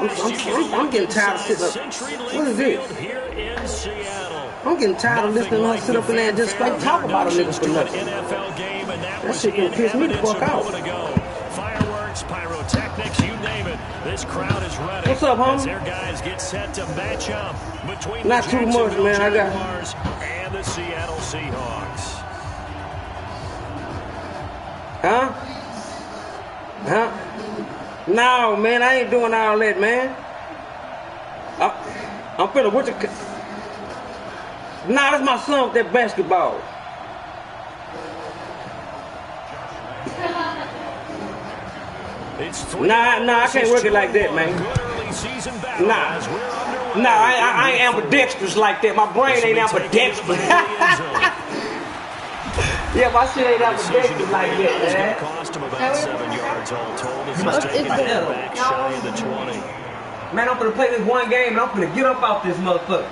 I'm getting tired of sitting up. What is this? I'm getting tired of listening to her sit up in there and just straight talk about a nigga for nothing. That shit can piss me the fuck out. Fireworks, pyrotechnics, you name it. This crowd is ready. What's up, homie? Their guys get set to match up between not the too much, man. I got and the Seattle Seahawks. Huh? No, man, I ain't doing all that, man. I'm finna with the. Nah, that's my son with that basketball. Nah, I can't work it like that, man. Nah, I ain't ambidextrous like that. My brain ain't ambidextrous. Yeah, my shit ain't ambidextrous like that, man. Cost him about 7 yards all told. As he's taking it back shy of the 20. Man, I'm gonna play this one game and I'm gonna get up off this motherfucker.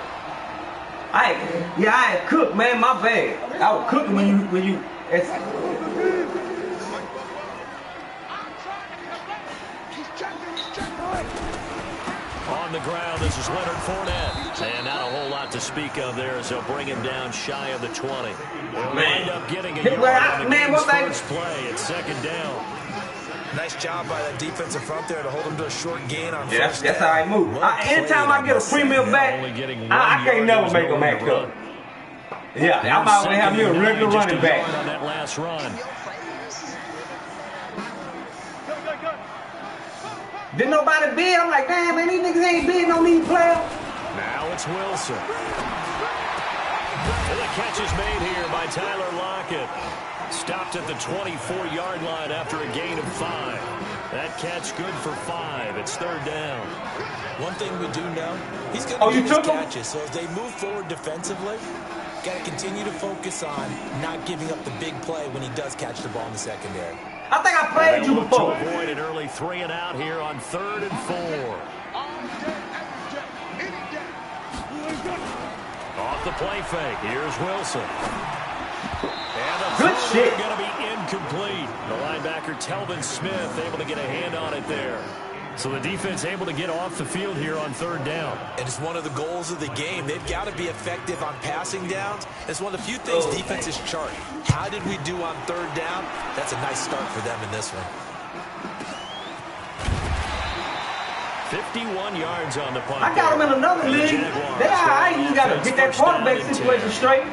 I had cooked, man. My bad. I was cooking when you. On the ground, this is Leonard Fournette. And not a whole lot to speak of there as they'll bring him down shy of the 20. They'll wind up getting a yard on the game's first play. It's second down. Nice job by that defensive front there to hold him to a short gain on first down. That's how I move. Anytime I get a premium back, I can't never make a match up. Yeah, I'm out there having me a regular running back. On that last run. Didn't nobody bid? I'm like, damn, man, these niggas ain't bidding on these players. Now it's Wilson. And the catch is made here by Tyler Lockett. Stopped at the 24-yard line after a gain of 5. That catch good for 5. It's third down. One thing we do know, he's going to get his catches. So as they move forward defensively, got to continue to focus on not giving up the big play when he does catch the ball in the secondary. I think I played you before. To avoid an early 3 and out here on 3rd and 4. Off the play fake. Here's Wilson. And the good shit. Going to be incomplete. The linebacker Telvin Smith able to get a hand on it there. So the defense able to get off the field here on 3rd down. And it's one of the goals of the game. They've got to be effective on passing downs. It's one of the few things defenses chart. How did we do on 3rd down? That's a nice start for them in this one. 51 yards on the punt. I got them in another league. I ain't even got to get that quarterback situation straight.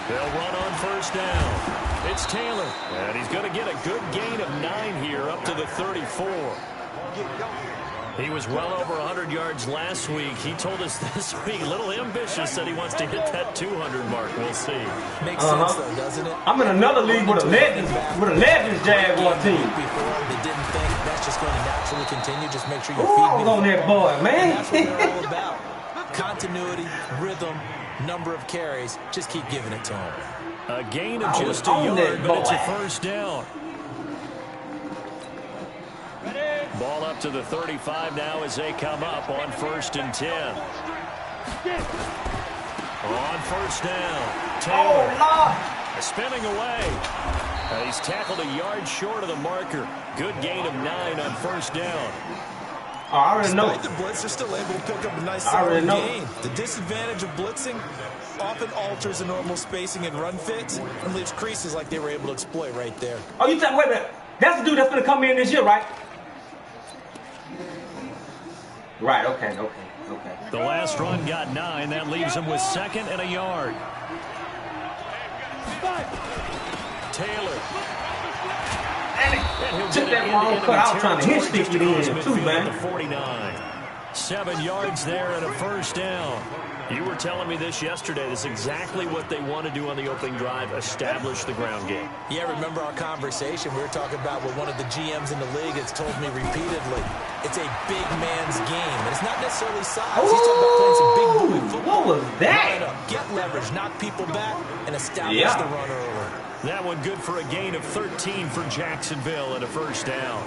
They'll run on 1st down. It's Taylor, and he's going to get a good gain of 9 here up to the 34. He was well over 100 yards last week. He told us this week, a little ambitious, said he wants to hit that 200 mark. We'll see. Makes sense, though, doesn't it? I'm in another league with a Legends Jaguar team. Before they didn't think that's just going to naturally continue. Just make sure you feed me. on that boy, man. That's what they're all about. Continuity, rhythm, number of carries. Just keep giving it to him. A gain of just a yard, but it's a 1st down. Ball up to the 35 now as they come up on 1st and 10. On 1st down, Taylor spinning away. He's tackled a yard short of the marker. Good gain of 9 on 1st down. I already know. The blitz are still able to pick up a nice solid gain. The disadvantage of blitzing often alters the normal spacing and run fits and leaves creases like they were able to exploit right there. Oh, you tell me, wait a minute. That's the dude that's going to come in this year, right? Right, okay. The last run got 9. That leaves him with 2nd and a yard. Taylor. Took that long cut. I was trying to hit stick it in too, man. 49. 7 yards there and a 1st down. You were telling me this yesterday. This is exactly what they want to do on the opening drive, establish the ground game. Yeah, remember our conversation? We were talking about what one of the GMs in the league has told me repeatedly. It's a big man's game, and it's not necessarily size. He's talking about playing some big boy football. What was that? Line up, get leverage, knock people back, and establish the run early. That one good for a gain of 13 for Jacksonville and a 1st down.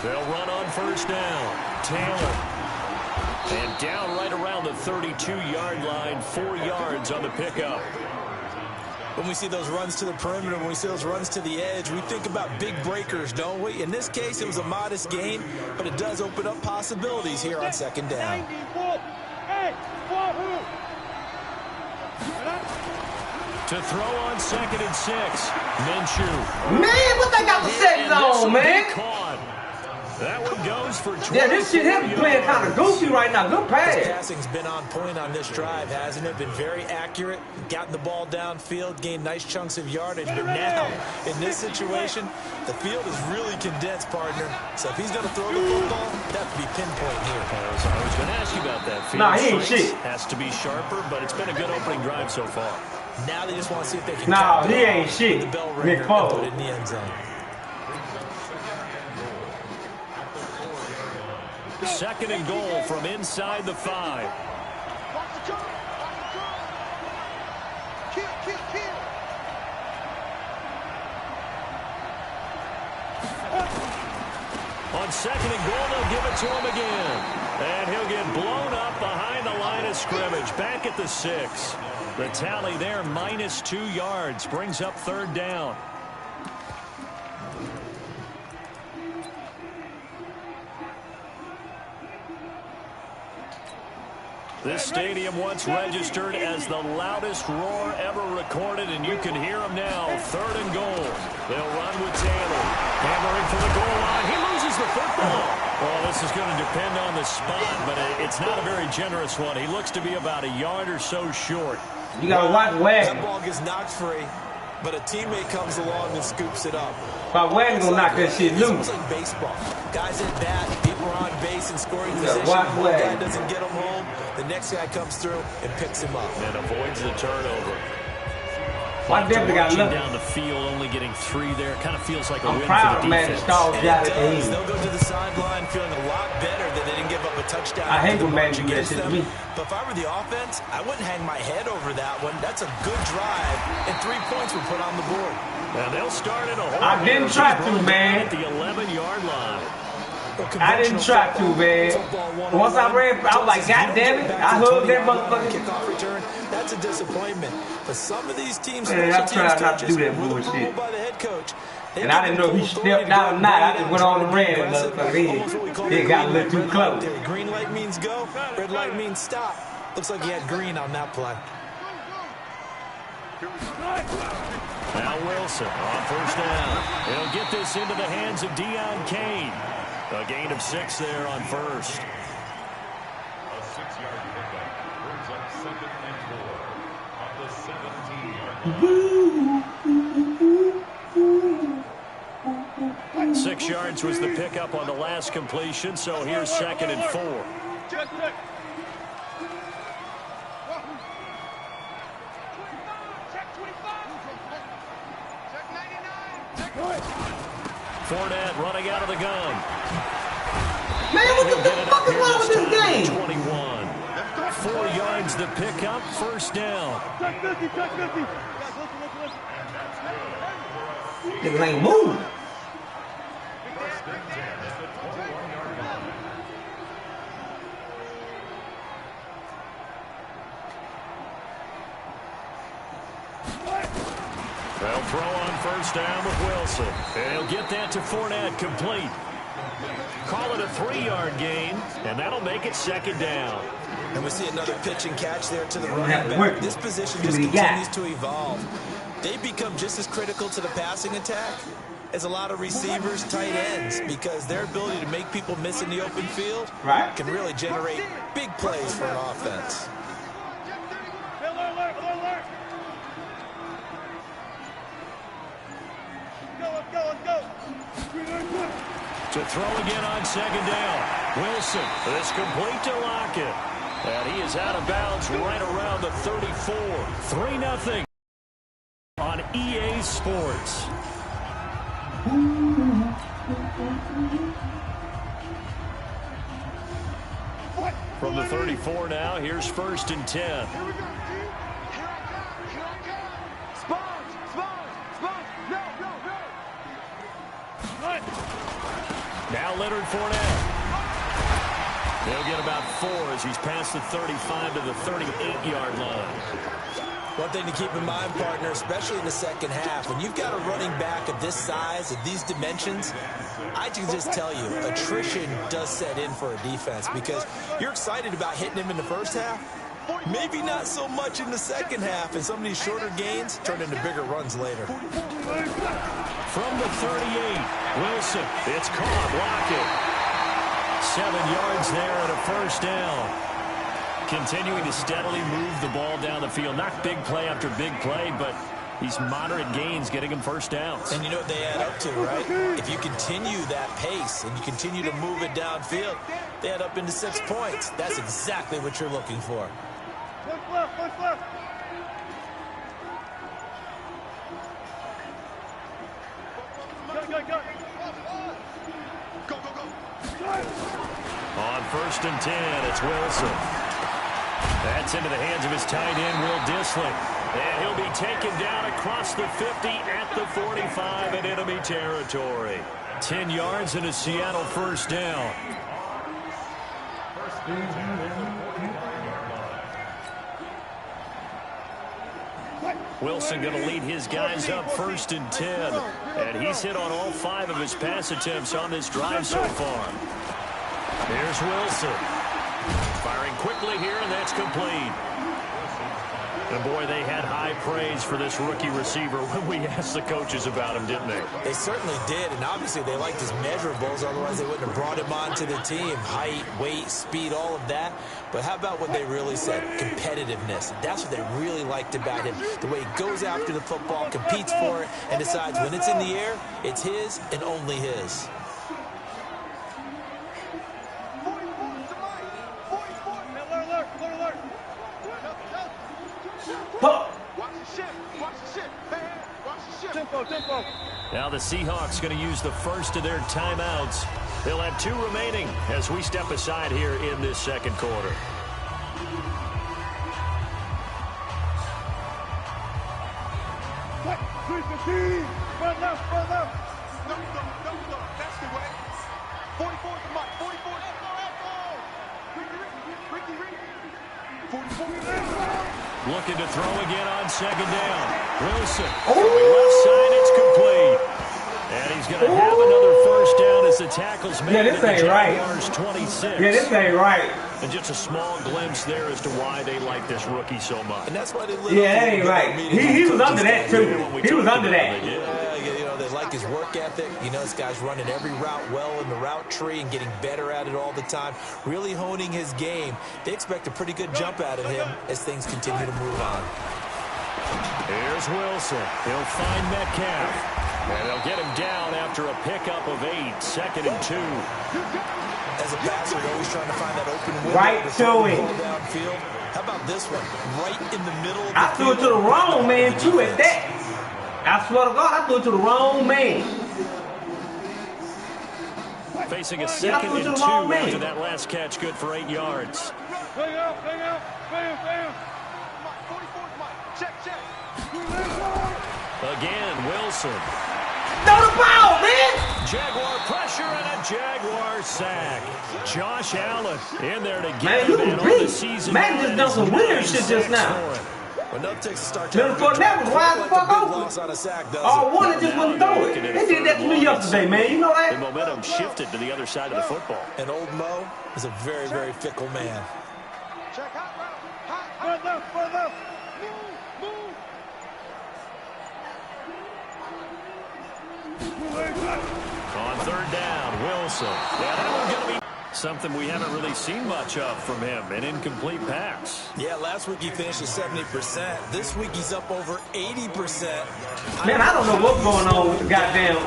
They'll run on first down. Taylor. And down right around the 32-yard line, 4 yards on the pickup. When we see those runs to the perimeter, when we see those runs to the edge, we think about big breakers, don't we? In this case, it was a modest gain, but it does open up possibilities here on second down. To throw on 2nd and 6. Minshew. Man, what they got the settings on, man? That one goes for 12. Yeah, this shit here be playing kind of goofy right now. Good pass. His passing's been on point on this drive, hasn't it? Been very accurate, gotten the ball downfield, gained nice chunks of yardage. But now, in this situation, the field is really condensed, partner. So if he's going to throw the football, that would be pinpoint here. I was going to ask you about that. Field nah, he ain't shit. Has to be sharper, but it's been a good opening drive so far. Now they just want to see if they can. Nah, he ain't shit. The bell Nick ringer Foles. and put it in the end zone. 2nd and goal from inside the 5. On 2nd and goal, they'll give it to him again. And he'll get blown up behind the line of scrimmage. Back at the 6. The tally there, -2 yards. Brings up 3rd down. This stadium once registered as the loudest roar ever recorded, and you can hear him now. 3rd and goal. They'll run with Taylor. Hammering for the goal line. He loses the football. Well, this is going to depend on the spot, but it's not a very generous one. He looks to be about a yard or so short. You got to watch Wagner. That ball gets knocked free, but a teammate comes along and scoops it up. But Wagner gonna knock that shit loose. It's like baseball. Guys at bat, people are on base and scoring position. Watch One guy Wagner. doesn't get him home, the next guy comes through and picks him up. And avoids the turnover. Why Denver got lucky? Down the field, only getting 3 there. Kind of feels like a I'm win proud, for the man. defense. Stall's got it. They'll go to the sideline feeling a lot better that they didn't give up a touchdown. I hate after the when man march do that against shit to them. me. But if I were the offense, I wouldn't hang my head over that one. That's a good drive, and 3 points were put on the board. And they'll start in a hole. I didn't try to, man. At the 11-yard line. I didn't try to, man. Once I read, I was like, God damn it. I hugged that motherfucker. Kickoff return. That's a disappointment. But some of these teams, Man, I tried not to do that bullshit. by the head coach. And I didn't know if he stepped out or not. I just went on and ran that motherfucker. He got a little too close. Green light means go. Red light means stop. Looks like he had green on that play. Now Wilson on first down. He'll get this into the hands of Deion Kane. A gain of 6 there on first. A 6-yard pickup brings up 2nd and 4 on the 17. 6 yards was the pickup on the last completion, so here's 2nd and 4. Fournette running out of the gun. Man, what the fuck is wrong with this game? 21. 4 yards the pickup, first down. Niggas ain't moving. They'll throw on first down with Wilson. And he'll get that to Fournette, complete. Call it a 3-yard gain, and that'll make it 2nd down. And we see another pitch and catch there to the running back. This position just continues to evolve. They become just as critical to the passing attack as a lot of receivers, tight ends, because their ability to make people miss in the open field can really generate big plays for an offense. To throw again on 2nd down. Wilson, this complete to Lockett. And he is out of bounds right around the 34. 3-0 on EA Sports. From the 34 now, here's 1st and 10. Now Now Leonard Fournette. He'll get about 4 as he's past the 35 to the 38-yard line. One thing to keep in mind, partner, especially in the second half, when you've got a running back of this size, of these dimensions, I can just tell you, attrition does set in for a defense because you're excited about hitting him in the first half, maybe not so much in the second half, and some of these shorter gains turn into bigger runs later. From the 38, Wilson, it's caught, block it. 7 yards there and a first down. Continuing to steadily move the ball down the field. Not big play after big play, but these moderate gains getting him first downs. And you know what they add up to, right? If you continue that pace and you continue to move it downfield, they add up into 6 points. That's exactly what you're looking for. On 1st and 10, it's Wilson. That's into the hands of his tight end, Will Dissly. And he'll be taken down across the 50 at the 45 in enemy territory. 10 yards and a Seattle first down. Wilson going to lead his guys up 1st and 10. And he's hit on all 5 of his pass attempts on this drive so far. Here's Wilson. Firing quickly here, and that's complete. And boy, they had high praise for this rookie receiver when we asked the coaches about him, didn't they? They certainly did, and obviously they liked his measurables, otherwise they wouldn't have brought him onto the team. Height, weight, speed, all of that. But how about what they really said? Competitiveness. That's what they really liked about him. The way he goes after the football, competes for it, and decides when it's in the air, it's his and only his. Now the Seahawks going to use the first of their timeouts. They'll have 2 remaining as we step aside here in this second quarter. Run left. No, that's the way. 44 to Mike. 44. Looking to throw again on 2nd down. Wilson. Left side, it's complete. And he's going to have another first down as the tackle's made. Yeah, this ain't right. 26. Yeah, this ain't right. And just a small glimpse there as to why they like this rookie so much. And that's why they yeah, that ain't right. He was under that, too. He was under that. They like his work ethic. You know, this guy's running every route well in the route tree and getting better at it all the time, really honing his game. They expect a pretty good jump out of him as things continue to move on. Here's Wilson. He'll find Metcalf. And they'll get him down after a pickup of 8, 2nd and 2. As a passer, you're always trying to find that open window. Right to him. Downfield. How about this one? Right in the middle of the I threw it to the wrong man, too, at that. I swear to God, I threw it to the wrong man. Facing a 2nd and 2 after that last catch, good for 8 yards. Hang out. Bam. Check. Again, Wilson. Throw the ball, man! Jaguar pressure and a Jaguar sack. Josh Allen in there to get man, him in on the season. Man just done some weird shit just now. Enough takes a start. Leonard Fournette was wide the fuck open. All one just wouldn't throw it. They did that to me yesterday, man. You know that? The momentum shifted to the other side of the football. And old Mo is a very, very fickle man. Check hot left. Move. On 3rd down, Wilson. Yeah, that one's going to be something we haven't really seen much of from him, an incomplete pass. Yeah, last week he finished at 70%. This week he's up over 80%. Man, I don't know what's going on with the goddamn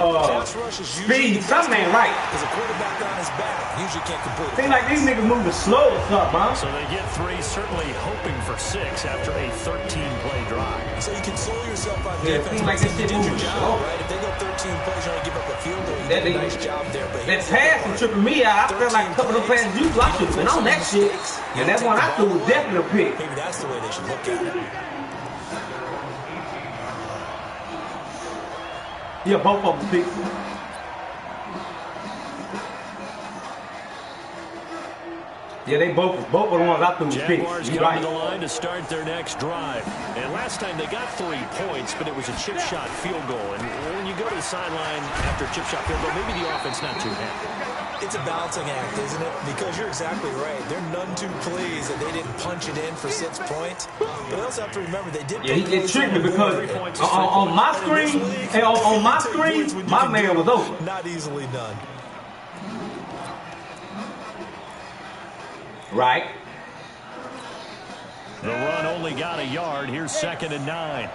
speed. Something ain't right. There's a quarterback on his back. Usually can't complete it. Seems like these niggas moving slow or something, huh? So they get 3, certainly hoping for 6 after a 13-play drive. So you console yourself on Yeah, defense. seems like this shit moving slow. Right? If they go 13 plays, you're going to give up a field goal. You did a nice job there. But that pass was tripping me out. I felt like a couple of passes you blocked it, and on that shit. And that one I threw was definitely a pick. Maybe that's the way they should look at it. Yeah, both of them pick. Yeah, they both of the ones I threw was picks. Jaguars You're come right. to the line to start their next drive. And last time they got 3 points, but it was a chip shot field goal. And when you go to the sideline after a chip shot field goal, maybe the offense not too happy. It's a balancing act, isn't it? Because you're exactly right. They're none too pleased that they didn't punch it in for 6 points. But they also have to remember they did. Yeah, it tricked me because on my screen, my man was over. Not easily done. Right. The run only got a yard. Here's 2nd and 9.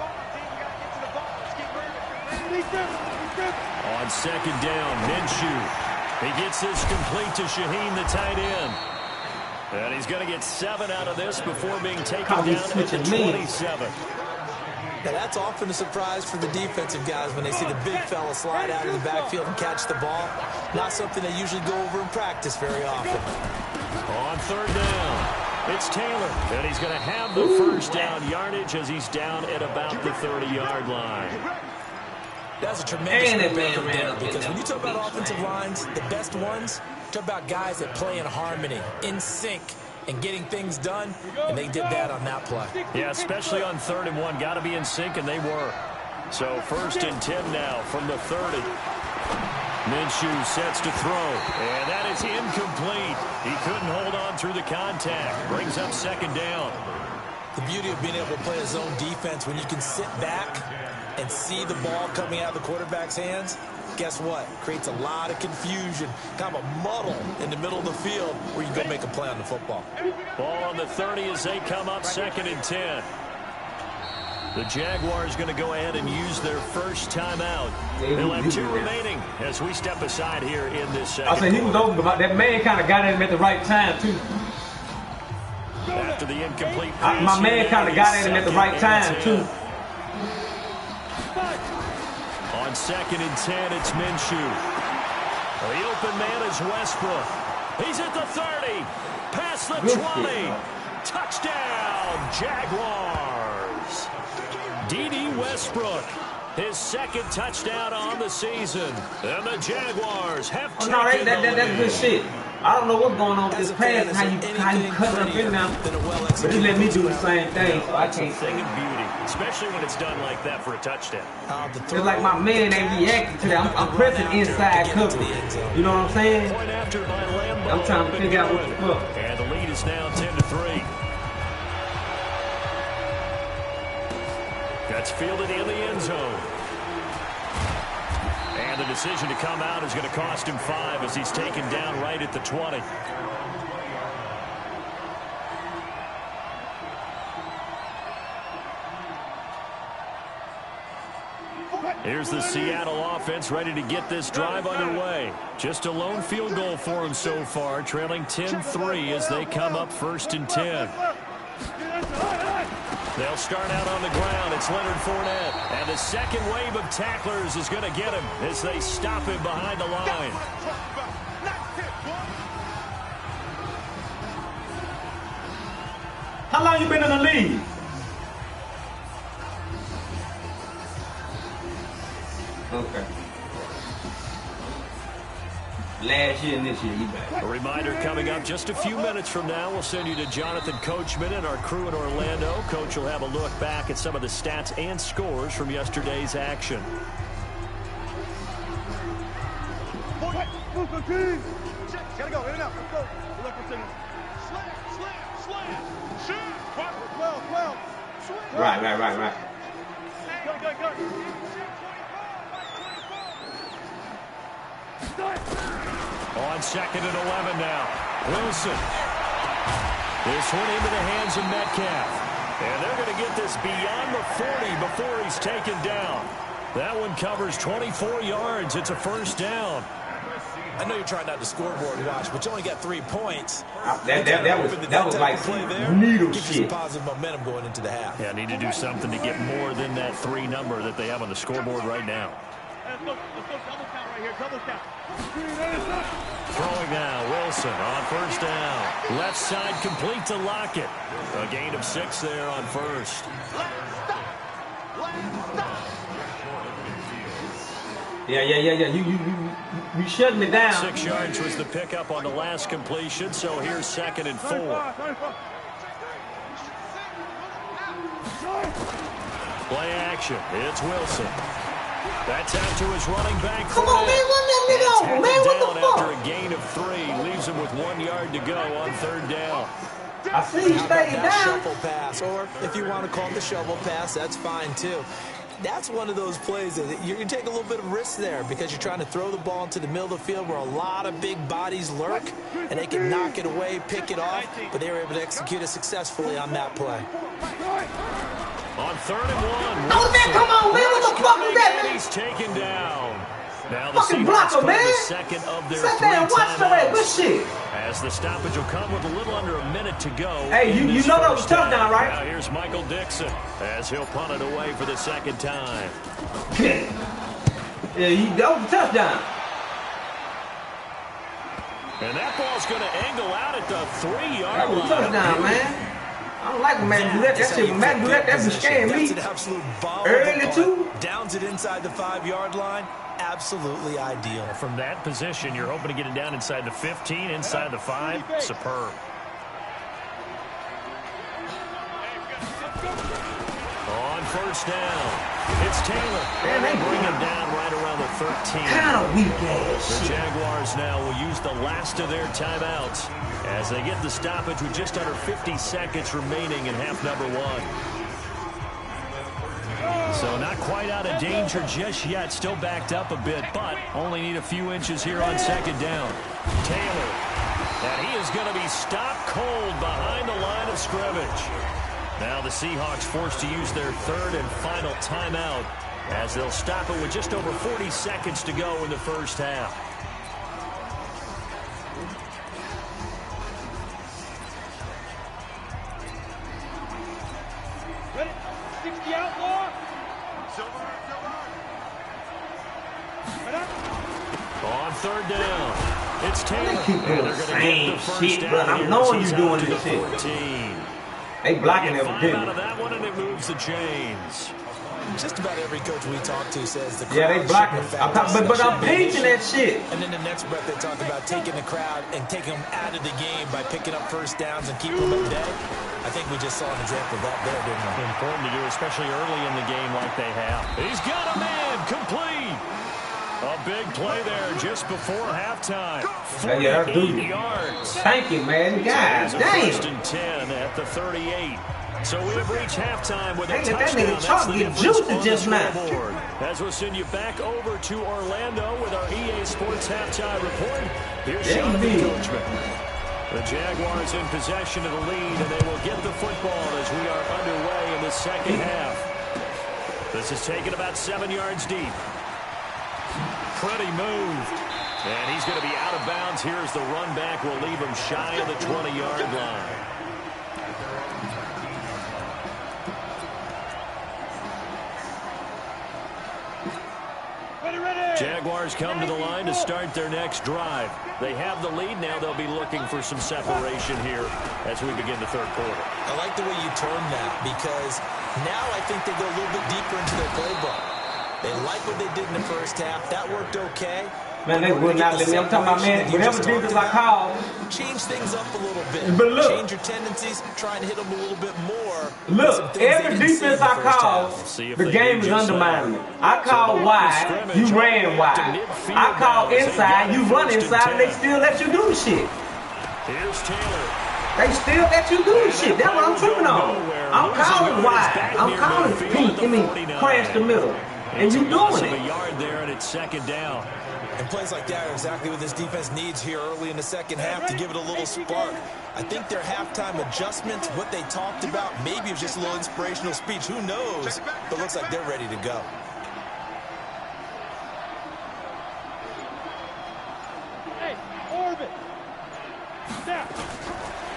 On 2nd down, Minshew. He gets this complete to Shaheen, the tight end. And he's going to get 7 out of this before being taken down at the 27. Now that's often a surprise for the defensive guys when they see the big fella slide out of the backfield and catch the ball. Not something they usually go over in practice very often. On 3rd down, it's Taylor. And he's going to have the first down yardage as he's down at about the 30-yard line. That's a tremendous man because when you talk about offensive lines, the best ones, talk about guys that play in harmony, in sync, and getting things done, and they did that on that play. Yeah, especially on 3rd and 1. Got to be in sync, and they were. So 1st and 10 now from the 30. Minshew sets to throw, and that is incomplete. He couldn't hold on through the contact. Brings up 2nd down. The beauty of being able to play a zone defense when you can sit back and see the ball coming out of the quarterback's hands, guess what? Creates a lot of confusion, kind of a muddle in the middle of the field where you go make a play on the football. Ball on the 30 as they come up 2nd and 10. The Jaguars going to go ahead and use their first timeout. They'll have 2 remaining as we step aside here in this second. I said he was open, but that man kind of got at him at the right time, too. After the incomplete pass, my man kind of got at him at the right time, too. On 2nd and 10, it's Minshew. The open man is Westbrook. He's at the 30. Past the 20. Touchdown, Jaguars. D.D. Westbrook, his 2nd touchdown on the season. And the Jaguars have taken that's good shit. I don't know what's going on with this pass and how you cut up in now. But you let me do the same thing, so I can't say it. Beauty, especially when it's done like that for a touchdown. It's like my man ain't reacting to that. I'm pressing inside coverage. You know what I'm saying? Point after by Lambeau. I'm trying to figure out what the fuck. And the lead is now 10-3. That's fielded in the end zone. And the decision to come out is going to cost him 5 as he's taken down right at the 20. Here's the Seattle offense ready to get this drive underway. Just a lone field goal for them so far, trailing 10-3 as they come up 1st and 10. They'll start out on the ground. It's Leonard Fournette. And the second wave of tacklers is going to get him as they stop him behind the line. How long you been in the league? Okay. Last year and this year, you back. A reminder coming up just a few minutes from now. We'll send you to Jonathan Coachman and our crew in Orlando. Coach will have a look back at some of the stats and scores from yesterday's action. Gotta go, in and out. Let's go. Look for signals. Slam. Shoot. 12. Right. Go. On 2nd and 11 now. Wilson. This one into the hands of Metcalf. And they're going to get this beyond the 40 before he's taken down. That one covers 24 yards. It's a 1st down. I know you're trying not to scoreboard watch, but you only got 3 points. That was like needle shit. Positive momentum going into the half. Yeah, need to do something to get more than that 3 number that they have on the scoreboard right now. Let's go. Double count right here. Double count. Throwing now, Wilson on 1st down. Left side complete to Lockett. A gain of 6 there on 1st. Yeah. You shut me down. 6 yards was the pickup on the last completion, so here's 2nd and 4. Play action. It's Wilson. That's out to his running back. Come on, man. Run that nigga over, man. What the fuck? After a gain of 3, leaves him with 1 yard to go on 3rd down. I see you stayed down. Shuffle pass, or if you want to call it the shovel pass, that's fine too. That's one of those plays that you're going to take a little bit of risk there because you're trying to throw the ball into the middle of the field where a lot of big bodies lurk, and they can knock it away, pick it off, but they were able to execute it successfully on that play. On 3rd and 1. Oh, man, come on, man. What the fuck is that, man? He's taken down. Now the Fucking Seahawks blocker, call man. the second of their Sit 3 there and watch the way. Good timeouts. shit. As the stoppage will come with a little under a minute to go. Hey, you know that was a touchdown, right? Now here's Michael Dixon as he'll punt it away for the 2nd time. Yeah, that was a touchdown. And that ball's going to angle out at the 3-yard That was a line. touchdown, man. I don't like when man do that. That shit, when man do that, that be scaring me. That's an absolute bomb. Early too. Downs it inside the 5-yard line. Absolutely ideal. From that position, you're hoping to get it down inside the 15, inside the 5. Superb. On 1st down, it's Taylor. Man, They bring him down right around the 13. Kind of weak ass The shit. Jaguars now will use the last of their timeouts as they get the stoppage with just under 50 seconds remaining in half number 1. So not quite out of danger just yet. Still backed up a bit, but only need a few inches here on 2nd down. Taylor. And he is going to be stopped cold behind the line of scrimmage. Now the Seahawks forced to use their 3rd and final timeout as they'll stop it with just over 40 seconds to go in the 1st half. Ready? 60 outlaw. On 3rd down, it's Taylor. They keep doing And the they're gonna same get the first shit, down bro. I'm here knowing as you he's doing out to this the shit. 14. They blocking Get 5 out of evidently. that one, and it moves the chains. Just about every coach we talk to says the crowd Yeah, they blocking. shouldn't affect us. But I'm That shouldn't be an painting issue. that shit. And in the next breath, they talk about taking the crowd and taking them out of the game by picking up 1st downs and keeping them at bay. I think we just saw an example of that there, didn't we? Important to do, especially early in the game like they have. He's got a man complete. A big play there just before halftime. 48 yards. Thank you, man. God So damn. here's a 1st and 10 at the 38. So we have reached halftime with a Dang it, that touchdown. nigga That's Chalk the get difference juicy on the just now. scoreboard. As we'll send you back over to Orlando with our EA Sports halftime report. Here's Jonathan Coachman. The Jaguars in possession of the lead, and they will get the football as we are underway in the 2nd half. This is taken about 7 yards deep. Pretty move. And he's going to be out of bounds. Here's the run back. Will leave him shy of the 20-yard line. Jaguars come to the line to start their next drive. They have the lead. Now they'll be looking for some separation here as we begin the 3rd quarter. I like the way you term that because now I think they go a little bit deeper into their playbook. They like what they did in the 1st half. That worked okay. Man, they would not let me. I'm talking about, man, whatever defense I call. Change things up a little bit. But look. Change your tendencies. Try and hit them a little bit more. Look, every defense I call, the game is undermining me. I call wide, you ran wide. I call inside, you run inside, and they still let you do the shit. Here's Taylor. They still let you do the shit. That's what I'm tripping on. I'm calling wide. I'm calling crash the middle. And you doing it. A yard there, and it's 2nd down. And plays like that are exactly what this defense needs here early in the 2nd half to give it a little spark. I think their halftime adjustments, what they talked about, maybe it was just a little inspirational speech. Who knows? But looks like they're ready to go. Hey, orbit. Snap.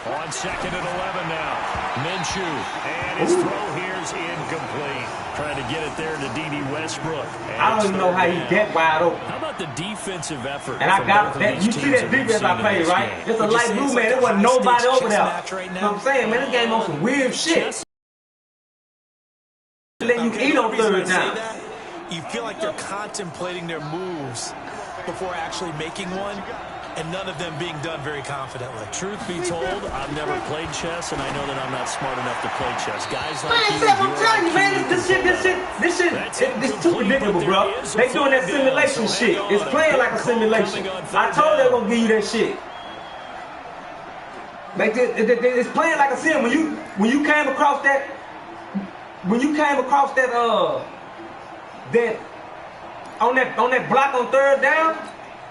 On 2nd and 11 now. Minshew. And his throw here is incomplete. Trying to get it there to D.D. Westbrook. And I don't even know how he get wide open. How about the defensive effort? And I got that. You see that defense I played, right? Just a light blue, man. There wasn't nobody over there. So I'm saying, man, this game on some weird shit. Let you eat on 3rd down. you feel like they're contemplating their moves before actually making one, and none of them being done very confidently. Truth be told, I've never played chess, and I know that I'm not smart enough to play chess. Guys like I'm telling you, man, this shit, it's too predictable, bro. They doing that simulation shit. It's playing like a simulation. I told you they're gonna give you that shit. Like it's playing like a sim. When you came across that on that block on third down.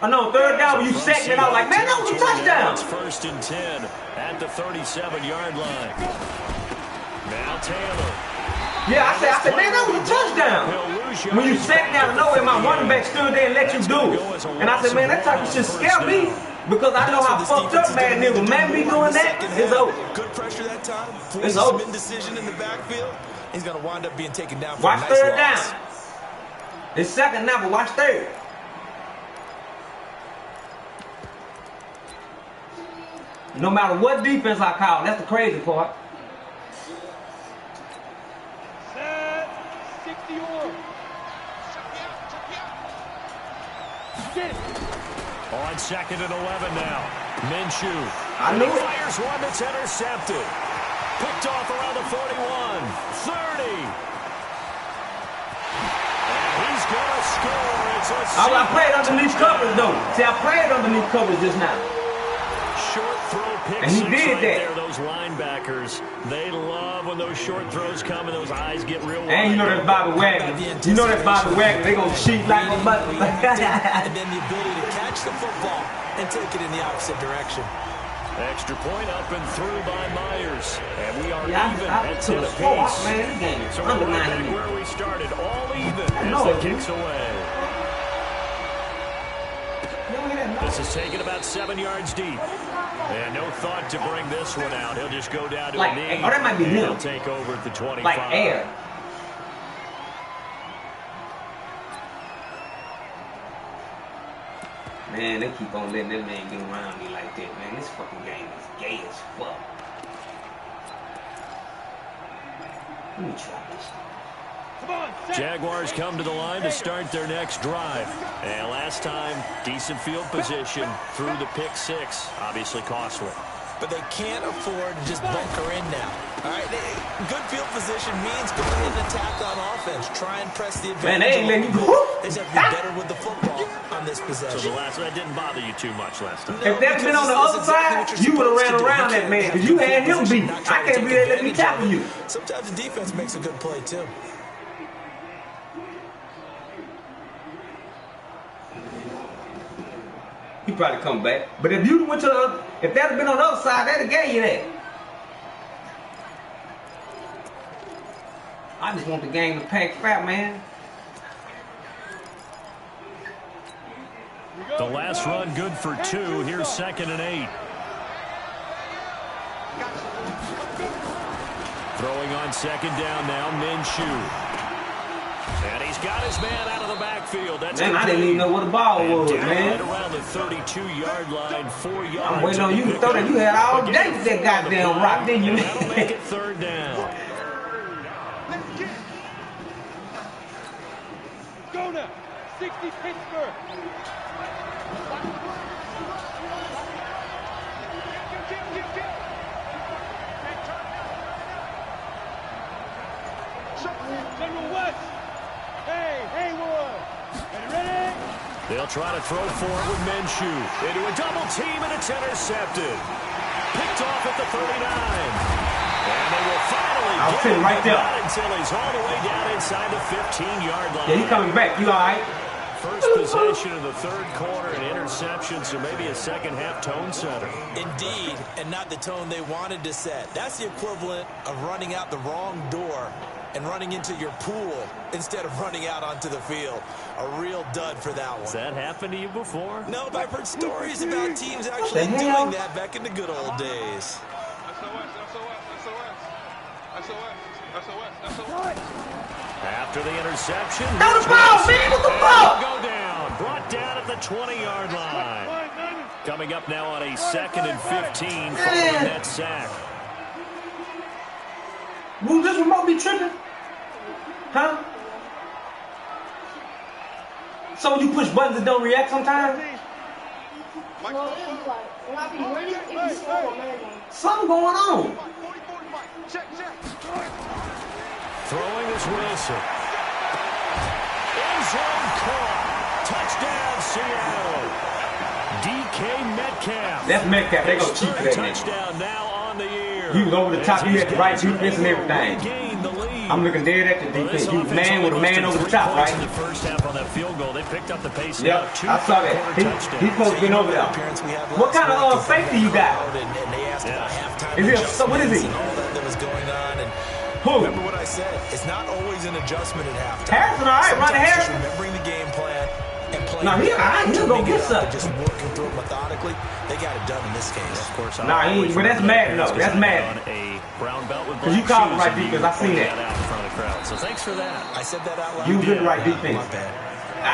Oh no, third down when you second it out like, man, that was a touchdown. It's 1st and 10 at the 37-yard line. Now Taylor. Yeah, I said, man, that was a touchdown. When you sat down to nowhere, my running back stood there and let you do it. And I said, man, that type of shit scared me because I know how fucked up man nigga. Man, me doing that, it's over. Good pressure that time. It's over. Indecision in the backfield. He's gonna wind up being taken down. Watch third down. It's second now, but watch third. No matter what defense I call, that's the crazy part. Set. 60-yard. On 2nd and 11 now. Minshew. I knew it. Fires one that's intercepted. Picked off around the 41. 30. And he's going to score. It's a I played underneath covers, though. See, I played underneath covers just now. Short throw pick and he six did right that. There, those linebackers, they love when those short throws come and those eyes get real wide. And you know that's Bobby Wagner. You know that's Bobby Wagner. They gonna cheat like a button. And then the ability to catch the football and take it in the opposite direction. Extra point up and through by Myers. And we are even at 10 apiece. Man, this game is So we're right back where we started, all even as the kicks away. This is taken about 7 yards deep. And no thought to bring this one out. He'll just go down to a knee. Oh, that might be him. He'll take over at the 25. Like air. Man, they keep on letting that man get around me like that, man. This fucking game is gay as fuck. Let me try this. Jaguars come to the line to start their next drive. And last time, decent field position through the pick six. Obviously costly. But they can't afford to just bunker in now. All right, good field position means go ahead and attack on offense. Try and press the advantage. Man, they ain't letting you go. They just have to be better with the football on this possession. So that didn't bother you too much last time. If that had been on the other side, you would have ran around that man. Because you had him beat. I can't really let me tackle you. Sometimes the defense makes a good play, too. He probably come back. But if you went to the, if that had been on the other side, that'd have gave you that. I just want the game to pack fat, man. The last run good for 2. Here's 2nd and 8. Throwing on 2nd down now, Minshew. And he's got his man out of the backfield. That's man, I didn't even know what the ball was, man. Right around the 32-yard line, 4 yards. I'm waiting on you to throw that. You had all day with that goddamn rock, didn't you? That'll make it 3rd down. Go now. 60 Pittsburgh. General West. Hey, Haywood. Ready? They'll try to throw for it with Minshew. Into a double team, and it's intercepted. Picked off at the 39. And they will finally get him right there until he's all the way down inside the 15-yard line. Yeah, he's coming back. You all right? First possession of the 3rd quarter, an interception, so maybe a second-half tone setter. Indeed, and not the tone they wanted to set. That's the equivalent of running out the wrong door and running into your pool instead of running out onto the field. A real dud for that one. Has that happened to you before? No, but I've heard stories about teams actually doing that back in the good old days. After the interception, Throw the ball, man! What the fuck? Go down. Brought down at the 20-yard line. Coming up now on a 2nd and 15 following that sack. Will this remote be tripping? Huh? So when you push buttons, it don't react sometimes? No, it is like, when I be running, it be slow on man. Something going on. Throwing is Wilson. End zone caught. Touchdown, Seattle. DK Metcalf. That's Metcalf. They go cheap for that touchdown now on the year. You was over the top. You had the right defense and everything. I'm looking dead at the defense. You man with a man over the top, right? In the first half on that field goal, they picked up the pace. Yep, I saw that. He's supposed to be over there. What kind of safety you got? Is he so what is he? Who? Remember what I said? It's not always an adjustment at halftime. Harrison, all right, Ronnie Harrison. Remembering the game plan and playing. No, he all right. He'll go get something. Just working through it methodically. They got it done in this case. Of course, nah, he ain't. But that's mad. No, that's mad. Brown belt with Cause you called the right defense. I seen that. Out in front of the crowd. So thanks for that. I said that out loud. You did the right defense.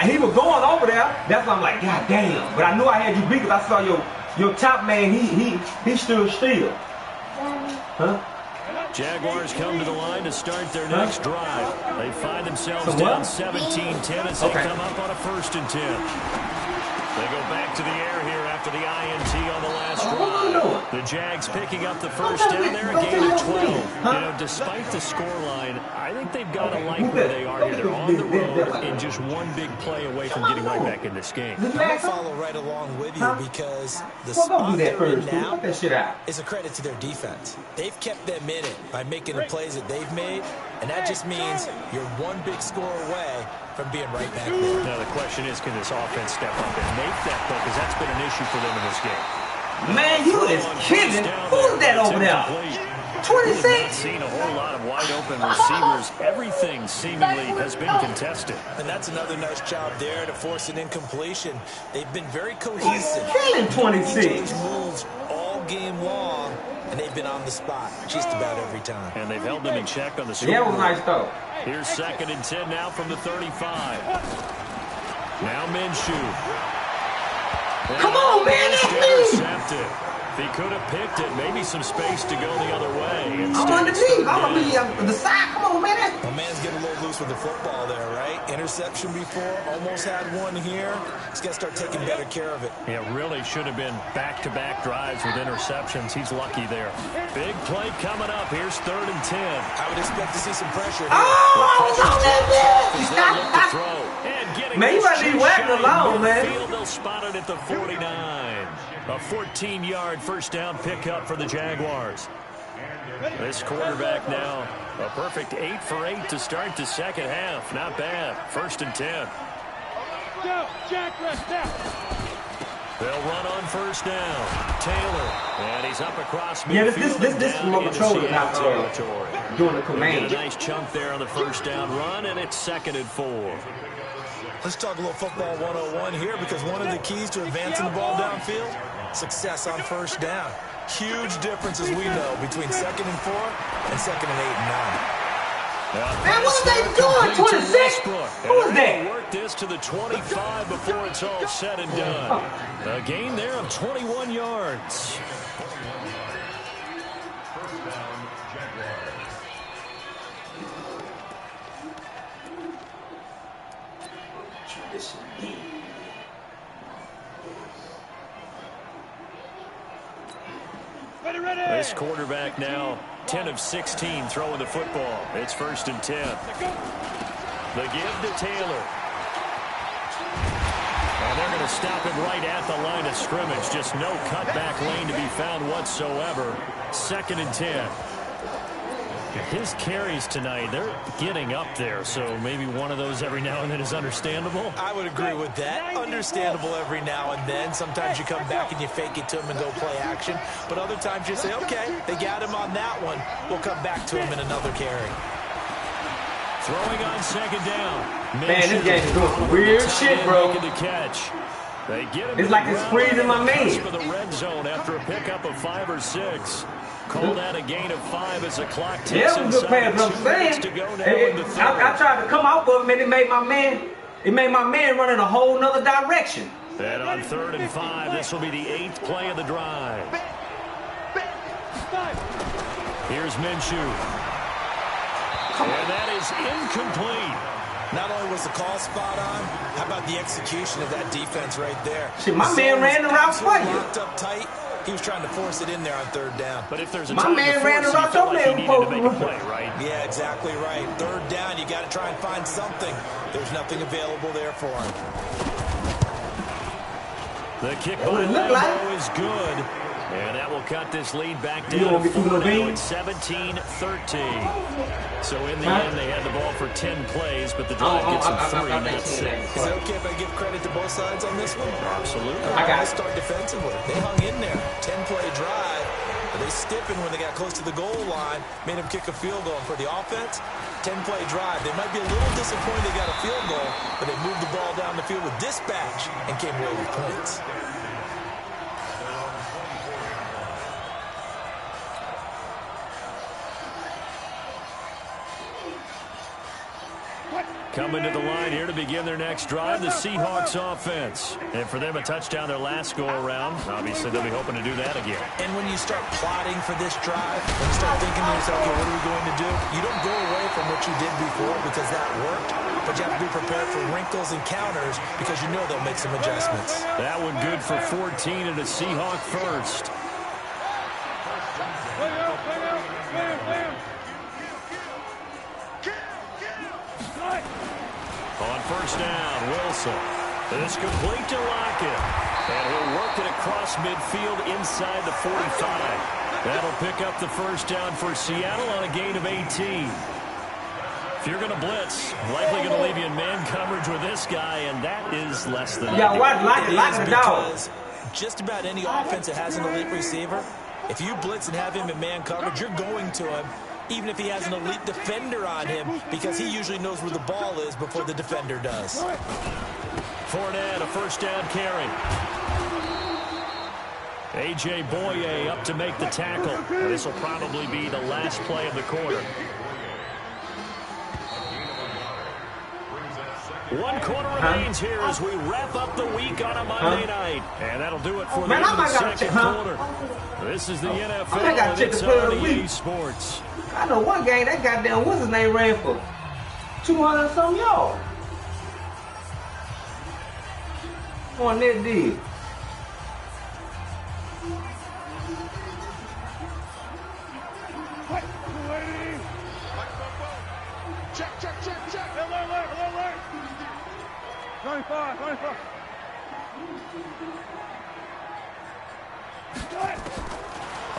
He was going over there. That's why I'm like, God damn. But I knew I had you beat because I saw your top man. He stood still. Huh? Jaguars come to the line to start their next drive. They find themselves down 17-10 as they come up on a 1st and 10. They go back to the air here after the INT on the last drive. The Jags picking up the first down there, a gain of 12. You know, despite the scoreline, I think they've got to like where they are here. They're on the road and just one big play away from getting right back in this game. I'm going to follow right along with you because the spot they're in now is a credit to their defense. They've kept them in it by making the plays that they've made, and that just means you're one big score away from being right back there. Now the question is, can this offense step up and make that play? Because that's been an issue for them in this game. Man, you is kidding. Who's that over there? 26? Seen a whole lot of wide open receivers. Everything seemingly has been contested. And that's another nice job there to force an incompletion. They've been very cohesive. Killing 26. Moves all game long, and they've been on the spot just about every time. And they've held them in check on the score. Yeah, it was nice though. Here's 2nd and 10 now from the 35. Now Minshew. Come on, man, that's me. If he could have picked it, maybe some space to go the other way. I'm underneath. I'm going to be the side. Come on, man. My man's getting a little loose with the football there, right? Interception before, almost had one here. He's got to start taking better care of it. Yeah, really should have been back-to-back drives with interceptions. He's lucky there. Big play coming up. Here's 3rd and 10. I would expect to see some pressure here. Oh, Man, you might be whacking alone, man. They'll spot it at the 49. A 14-yard first down pickup for the Jaguars. This quarterback now, a perfect 8 for 8 to start the second half. Not bad. 1st and 10. They'll run on 1st down. Taylor, and he's up across midfield. Yeah, this is more control now. Doing the command. A nice chunk there on the 1st down run, and it's 2nd and 4. Let's talk a little football 101 here, because one of the keys to advancing the ball downfield, success on 1st down. Huge difference, as we know, between 2nd and 4 and 2nd and 8 and 9. Man, what are they doing? 26? Who is that? Work this to the 25 before it's all said and done. A gain there of 21 yards. This quarterback now 10 of 16 throwing the football. It's 1st and 10. The give to Taylor. And they're going to stop him right at the line of scrimmage. Just no cutback lane to be found whatsoever. 2nd and 10. His carries tonight, they're getting up there, so maybe one of those every now and then is understandable. I would agree with that. Understandable every now and then. Sometimes you come back and you fake it to him and go play action. But other times you say, okay, they got him on that one. We'll come back to him in another carry. Throwing on 2nd down. Man, this game is doing some weird shit, bro. To catch. They get him it's like it's freezing my man. For the red zone after a pickup of 5 or 6. Call that a gain of 5 as the clock ticks. Yeah, it was a good pass, but I'm saying. I tried to come out of it, and it made my man run in a whole nother direction. And on 3rd and 5, this will be the 8th play of the drive. Here's Minshew. And that is incomplete. Not only was the call spot on, how about the execution of that defense right there? Shit, my man ran the route for you. Locked up tight. He was trying to force it in there on third down. But if there's a my man ran the route over there, he needed to make a play, right? Yeah, exactly right. Third down, you got to try and find something. There's nothing available there for him. The kick by Lambeau is good. And that will cut this lead back down to 4 now at 17-13. So in the end, they had the ball for 10 plays, but the drive gets them 3, not 6. Is it okay if I give credit to both sides on this one? Absolutely. I got to start defensively. They hung in there. 10-play drive. But they stiffened when they got close to the goal line, made them kick a field goal. For the offense, 10-play drive. They might be a little disappointed they got a field goal, but they moved the ball down the field with dispatch and came away with points. Coming to the line here to begin their next drive, the Seahawks offense. And for them, a touchdown their last go-around. Obviously, they'll be hoping to do that again. And when you start plotting for this drive, when you start thinking to yourself, okay, what are we going to do? You don't go away from what you did before because that worked, but you have to be prepared for wrinkles and counters because you know they'll make some adjustments. That one good for 14 and a Seahawk first. On first down, Wilson. This complete to Lockett. And he'll work it across midfield inside the 45. That'll pick up the first down for Seattle on a gain of 18. If you're going to blitz, likely going to leave you in man coverage with this guy, and that is less than... Yeah, what? Lockett the dog. Just about any offense that has an elite receiver, if you blitz and have him in man coverage, you're going to him, even if he has an elite defender on him, because he usually knows where the ball is before the defender does. Fournette, a first down carry. A.J. Boye up to make the tackle. This will probably be the last play of the quarter. One quarter remains here as we wrap up the week on a Monday night. And that'll do it for the end of the second quarter. This is the NFL, and it's on EA Sports. I know one game that goddamn what's his name ran for 200-something yards. On that deal. Check. Alert. 25.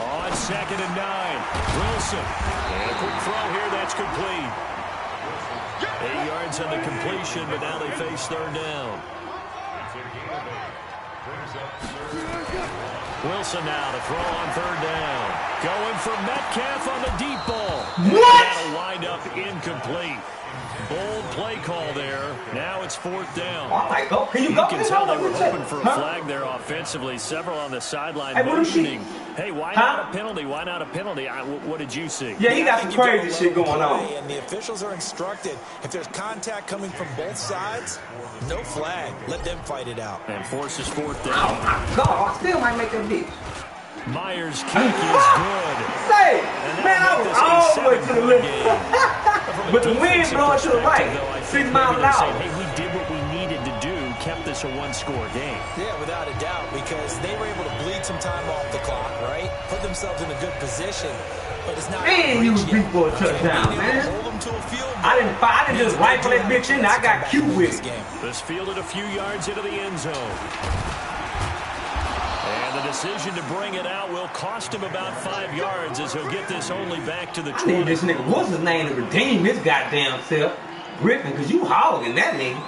On 2nd and 9, Wilson. And a quick throw here, that's complete. 8 yards on the completion, but now they face third down. Wilson now to throw on third down. Going for Metcalf on the deep ball. What? That'll wind up incomplete. Bold play call there. Now it's 4th down. Oh my God. Can you go? You can tell they were hoping for a flag there offensively. Several on the sideline motioning. Hey, why not a penalty? Why not a penalty? What did you see? Yeah, he got some crazy shit going on. And the officials are instructed, if there's contact coming from both sides, no flag. Let them fight it out. And forces 4th down. Oh my God. I still might make a bitch. Myers' kick is good. Say, man, I was all the way to the left. But the wind blowing to the right. 6 miles an hour. Hey, we did what we needed to do, kept this a one-score game. Yeah, without a doubt, because they were able to bleed some time off the clock, right? Put themselves in a good position. But it's not... Man, you was beat for a touchdown, man. I didn't just rifle that bitch in there. I got cute with it. This fielded a few yards into the end zone. And the decision to bring it out will cost him about 5 yards as he'll get this only back to the 20. I need this nigga, what's his name, to redeem this goddamn self. Griffin, because you hogging that nigga.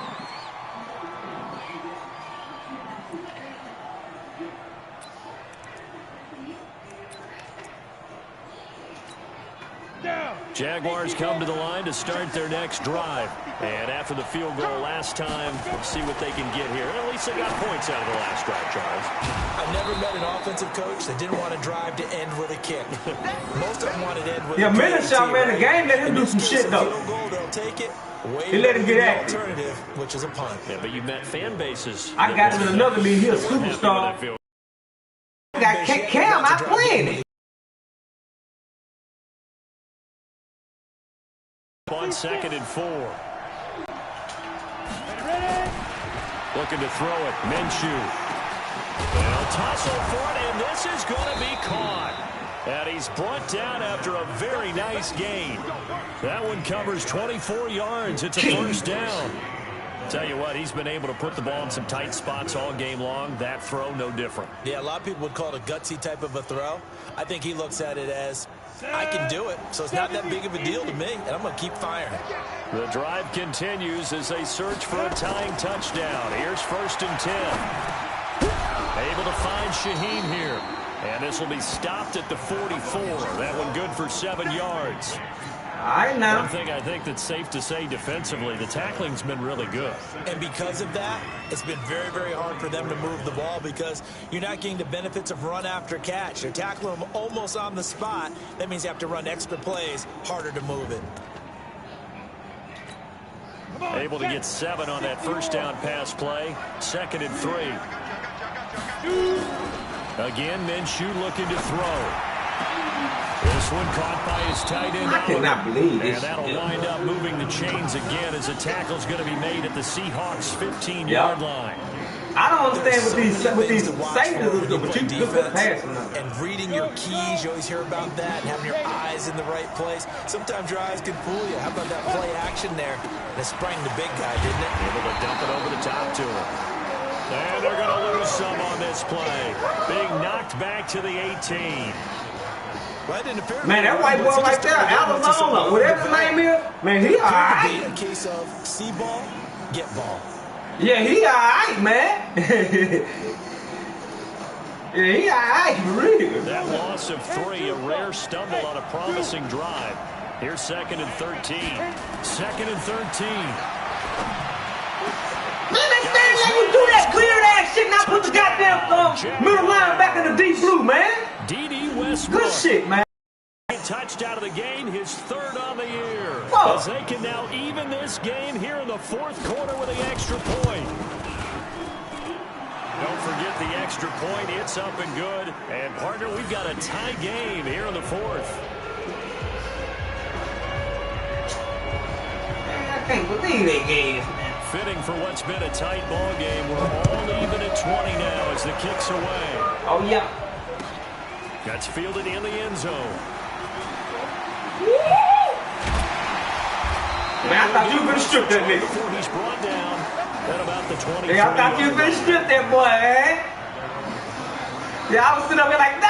Jaguars come to the line to start their next drive. And after the field goal last time, we'll see what they can get here. At least they got points out of the last drive, Charles. I've never met an offensive coach that didn't want to drive to end with a kick. Most of them wanted to end with a kick. Yeah, Minnesota, man, the game let him do some shit, though. They'll take it. He let him get active. Alternative, which is a punt. Yeah, but you met fan bases. I got him in another league. He a superstar. I got Cam out playing it. On 2nd and 4. Looking to throw it. Minshew. They'll tussle for it, and this is going to be caught. And he's brought down after a very nice gain. That one covers 24 yards. It's a first down. Tell you what, he's been able to put the ball in some tight spots all game long. That throw, no different. Yeah, a lot of people would call it a gutsy type of a throw. I think he looks at it as, I can do it, so it's not that big of a deal to me, and I'm going to keep firing. The drive continues as they search for a tying touchdown. Here's 1st and 10. Able to find Shaheen here. And this will be stopped at the 44. That one good for 7 yards. All right, now. One thing I think that's safe to say defensively, the tackling's been really good. And because of that, it's been very, very hard for them to move the ball because you're not getting the benefits of run after catch. They're tackling them almost on the spot. That means you have to run extra plays, harder to move it. Able to get 7 on that first down pass play. 2nd and 3. Again, Minshew looking to throw. This one caught by his tight end. I cannot believe this. And that'll wind up moving the chains again as a tackle's going to be made at the Seahawks' 15-yard line. I don't understand what these safeties are, but you good pass on them. And reading your keys, you always hear about that, and having your eyes in the right place. Sometimes your eyes can fool you. How about that play action there? And it sprang the big guy, didn't it? Able to dump it over the top to him. And they're going to lose some on this play. Being knocked back to the 18. Man, that white boy right there, Arizona, whatever his name is, man, he all right. In case of see ball, get ball. Yeah, he all right, man. Yeah, he all right, for real. That loss of 3, a rare stumble on a promising drive. Here's 2nd and 13. 2nd and 13. Man, they stand like you do that clear ass shit, not put the goddamn middle line back in the deep blue, man. D.D. Westbrook. Good shit, man. Touchdown of the game, his 3rd on the year. Whoa. As they can now even this game here in the 4th quarter with the extra point. Don't forget the extra point. It's up and good. And, partner, we've got a tie game here in the 4th. Man, I can't believe they gave, man. Fitting for what's been a tight ball game. We're all even at 20 now as the kick's away. Oh, yeah. That's fielded in the end zone. Man, I thought you were going to strip that nigga. Before he's brought down at about the 23. Yeah, I thought you were going to strip that boy, eh? Yeah, I was sitting up there like, no.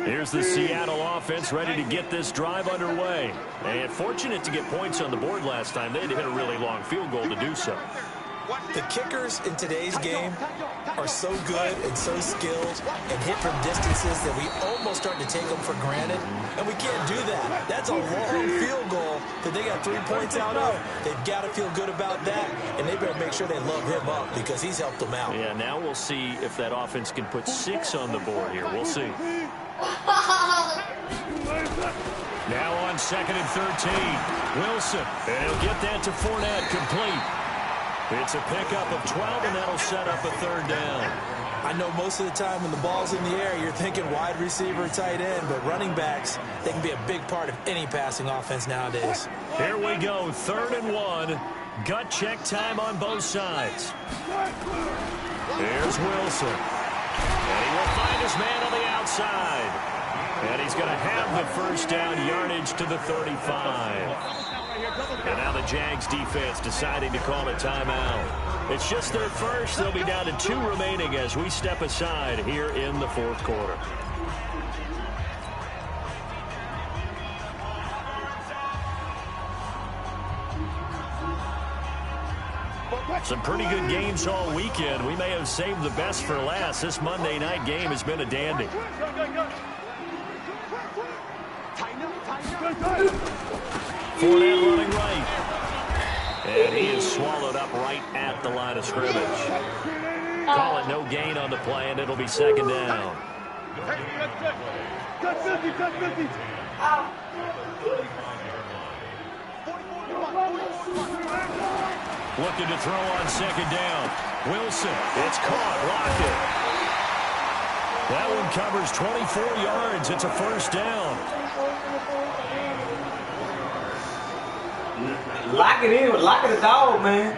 Here's the Seattle offense ready to get this drive underway. And fortunate to get points on the board last time. They had to hit a really long field goal to do so. The kickers in today's game are so good and so skilled and hit from distances that we almost start to take them for granted. And we can't do that. That's a long field goal that they got 3 points out of. They've got to feel good about that, and they better make sure they love him up because he's helped them out. Yeah, now we'll see if that offense can put 6 on the board here. We'll see. Now on 2nd and 13. Wilson, and he'll get that to Fournette, complete. It's a pickup of 12, and that'll set up a 3rd down. I know most of the time when the ball's in the air, you're thinking wide receiver, tight end, but running backs, they can be a big part of any passing offense nowadays. Here we go, 3rd and 1. Gut check time on both sides. Here's Wilson. And he will find his man on the outside. And he's going to have the first down, yardage to the 35. And now the Jags defense deciding to call a timeout. It's just their first. They'll be down to 2 remaining as we step aside here in the 4th quarter. Some pretty good games all weekend. We may have saved the best for last. This Monday night game has been a dandy. Fournette running right. And he is swallowed up right at the line of scrimmage. Call it no gain on the play, and it'll be 2nd down. Looking to throw on 2nd down. Wilson, it's caught, locked it. That one covers 24 yards. It's a first down. Lock it in. Lock it the dog, man.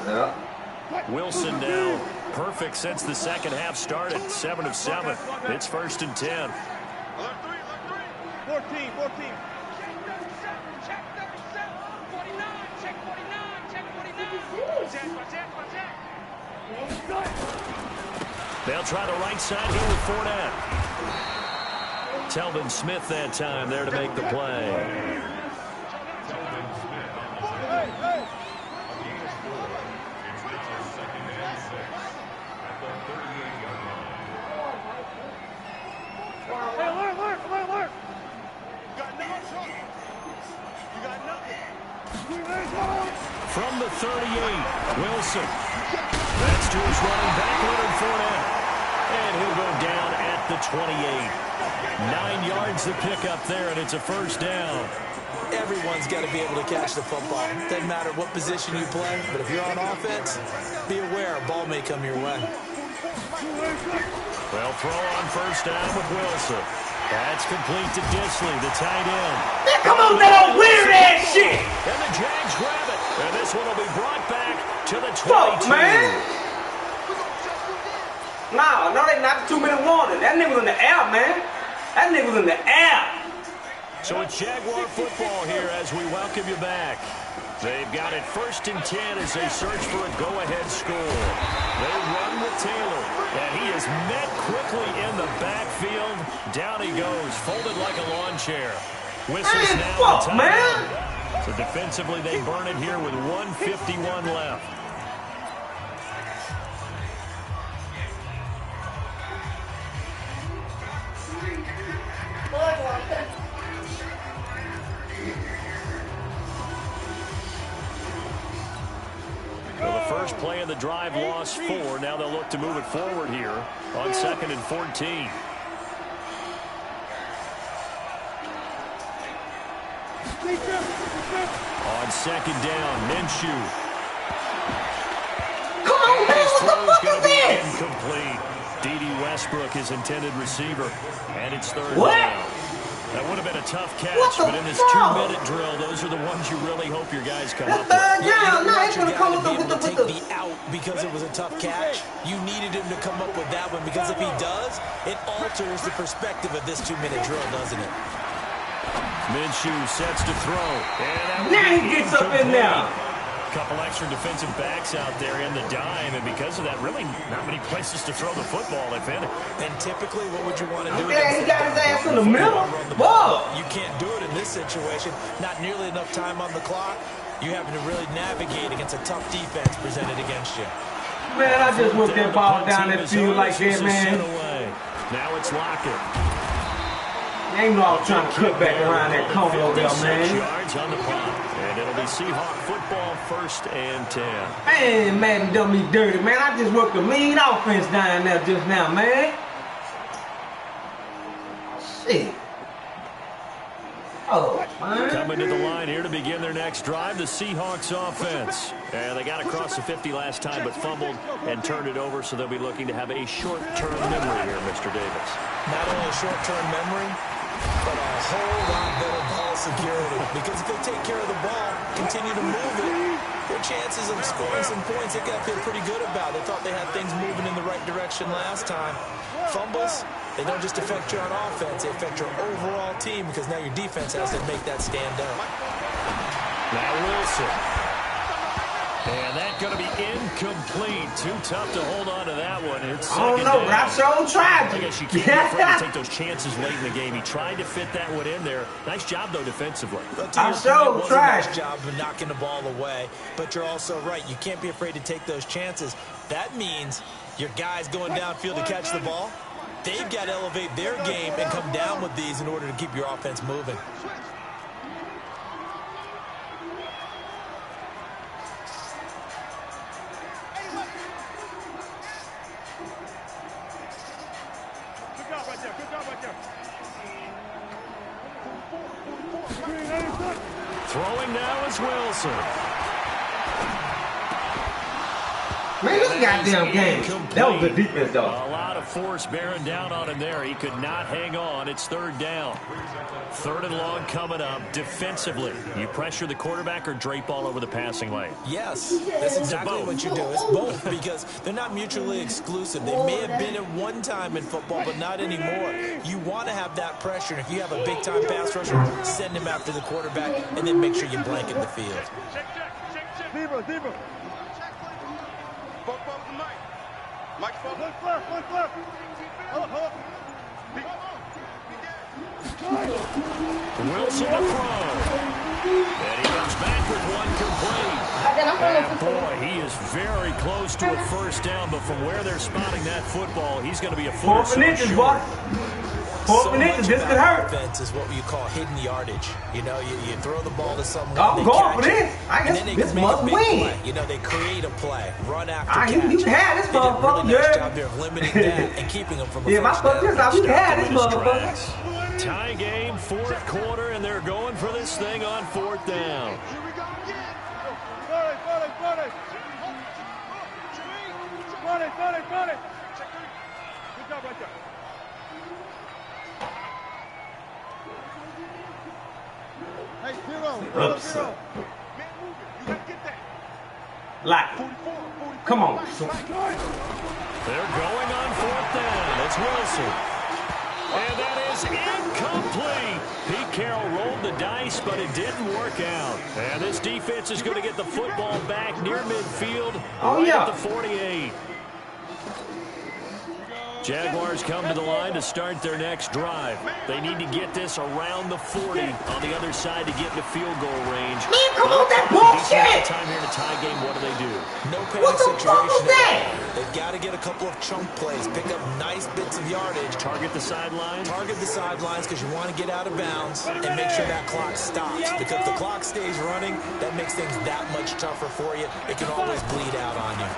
Yeah. Wilson now perfect since the second half started. 7 of 7. It's 1st and 10. 14. They'll try the right side here with Fournette. Telvin Smith that time there to make the play. From the 38, Wilson. That's to his running back, Leonard Fournette. And he'll go down at the 28. 9 yards to pick up there, and it's a first down. Everyone's got to be able to catch the football. Doesn't matter what position you play, but if you're on offense, be aware a ball may come your way. Well, throw on first down with Wilson. That's complete to Disley, the tight end. Man, come on, that old weird ass shit. And the Jags grab it. And this one will be brought back to the 22. Fuck, man. No, they not the 2-minute warning. That nigga was in the air, man. That nigga was in the air. So it's Jaguar football here as we welcome you back. They've got it 1st and 10 as they search for a go-ahead score. They run with Taylor, and he is met quickly in the backfield. Down he goes, folded like a lawn chair. Whistles now the timeout. So defensively, they burn it here with 1:51 left. Well, the first play of the drive lost 4. Now they'll look to move it forward here on 2nd and 14. On 2nd down, Minshew. Come on, man, what the fuck is this? Incomplete. D.D. Westbrook, his intended receiver. And it's 3rd What? down. That would have been a tough catch, but in this fuck? 2-minute drill, those are the ones you really hope your guys come up with. Yeah, no, it's gonna come with the take the out because it was a tough catch. You needed him to come up with that one because if he does, it alters the perspective of this 2-minute drill, doesn't it? Minshew sets to throw. And now he gets up in there. Couple extra defensive backs out there in the dime, and because of that, really not many places to throw the football, if any. And typically, what would you want to do? Yeah, he got his ass in the middle. Whoa! You can't do it in this situation. Not nearly enough time on the clock. You having to really navigate against a tough defense presented against you. Man, I just whipped that ball down that field like that, man. Now it's Lockett. I ain't know I was trying to cut back around that corner over there, man. Yards on the punt, and it'll be Seahawk football 1st and 10. Man, Madden done me dirty, man. I just worked a mean offense down there just now, man. Shit. Oh, man. Coming to the line here to begin their next drive, the Seahawks offense. And they got across the 50 last time, but fumbled and turned it over, so they'll be looking to have a short-term memory here, Mr. Davis. Not only a short-term memory, but a whole lot better ball security. Because if they take care of the ball, continue to move it, their chances of scoring some points, they got to feel pretty good about. They thought they had things moving in the right direction last time. Fumbles, they don't just affect you on offense, they affect your overall team because now your defense has to make that stand up. Now Wilson. And that's going to be incomplete. Too tough to hold on to that one. It's I don't know, but I sure tried to. I guess you can't be afraid to take those chances late in the game. He tried to fit that one in there. Nice job, though, defensively. I sure tried. Nice job of knocking the ball away. But you're also right. You can't be afraid to take those chances. That means your guys going downfield to catch the ball, they've got to elevate their game and come down with these in order to keep your offense moving. Throwing now is Wilson. Man, this goddamn game. That was good defense, though. A lot of force bearing down on him there. He could not hang on. It's third down. Third and long coming up. Defensively, you pressure the quarterback or drape all over the passing lane? Yes, that's exactly what you do. It's both because they're not mutually exclusive. They may have been at one time in football, but not anymore. You want to have that pressure. And if you have a big-time pass rusher, send him after the quarterback and then make sure you blanket the field. Zebra. Mike, look left. Hold. Wilson to throw. And he comes back with one complete. And boy, he is very close to a first down, but from where they're spotting that football, he's going to be a foot or so short. 4 minutes, this could hurt. Offense is what you call hidden yardage. You know, you throw the ball to someone. I'm going for this. I guess this must win. You know, they create a play, run after catch. You had this motherfucker, really nice job there of limiting that and keeping them from a first down. You had this motherfucker. Tie game, fourth quarter, and they're going for this thing on fourth down. Run it. Good job right there. Hey, Zero. You gotta get that. Like, come on. They're going on fourth down. It's Wilson. And that is incomplete. Pete Carroll rolled the dice, but it didn't work out. And this defense is going to get the football back near midfield at the 48. Jaguars come to the line to start their next drive. They need to get this around the 40 on the other side to get into field goal range. Man, come on, that bullshit! Time here in a tie game, what do? No panic situation at all. They've got to get a couple of chunk plays, pick up nice bits of yardage. Target the sidelines? Target the sidelines because you want to get out of bounds and make sure that clock stops. Because if the clock stays running, that makes things that much tougher for you. It can always bleed out on you.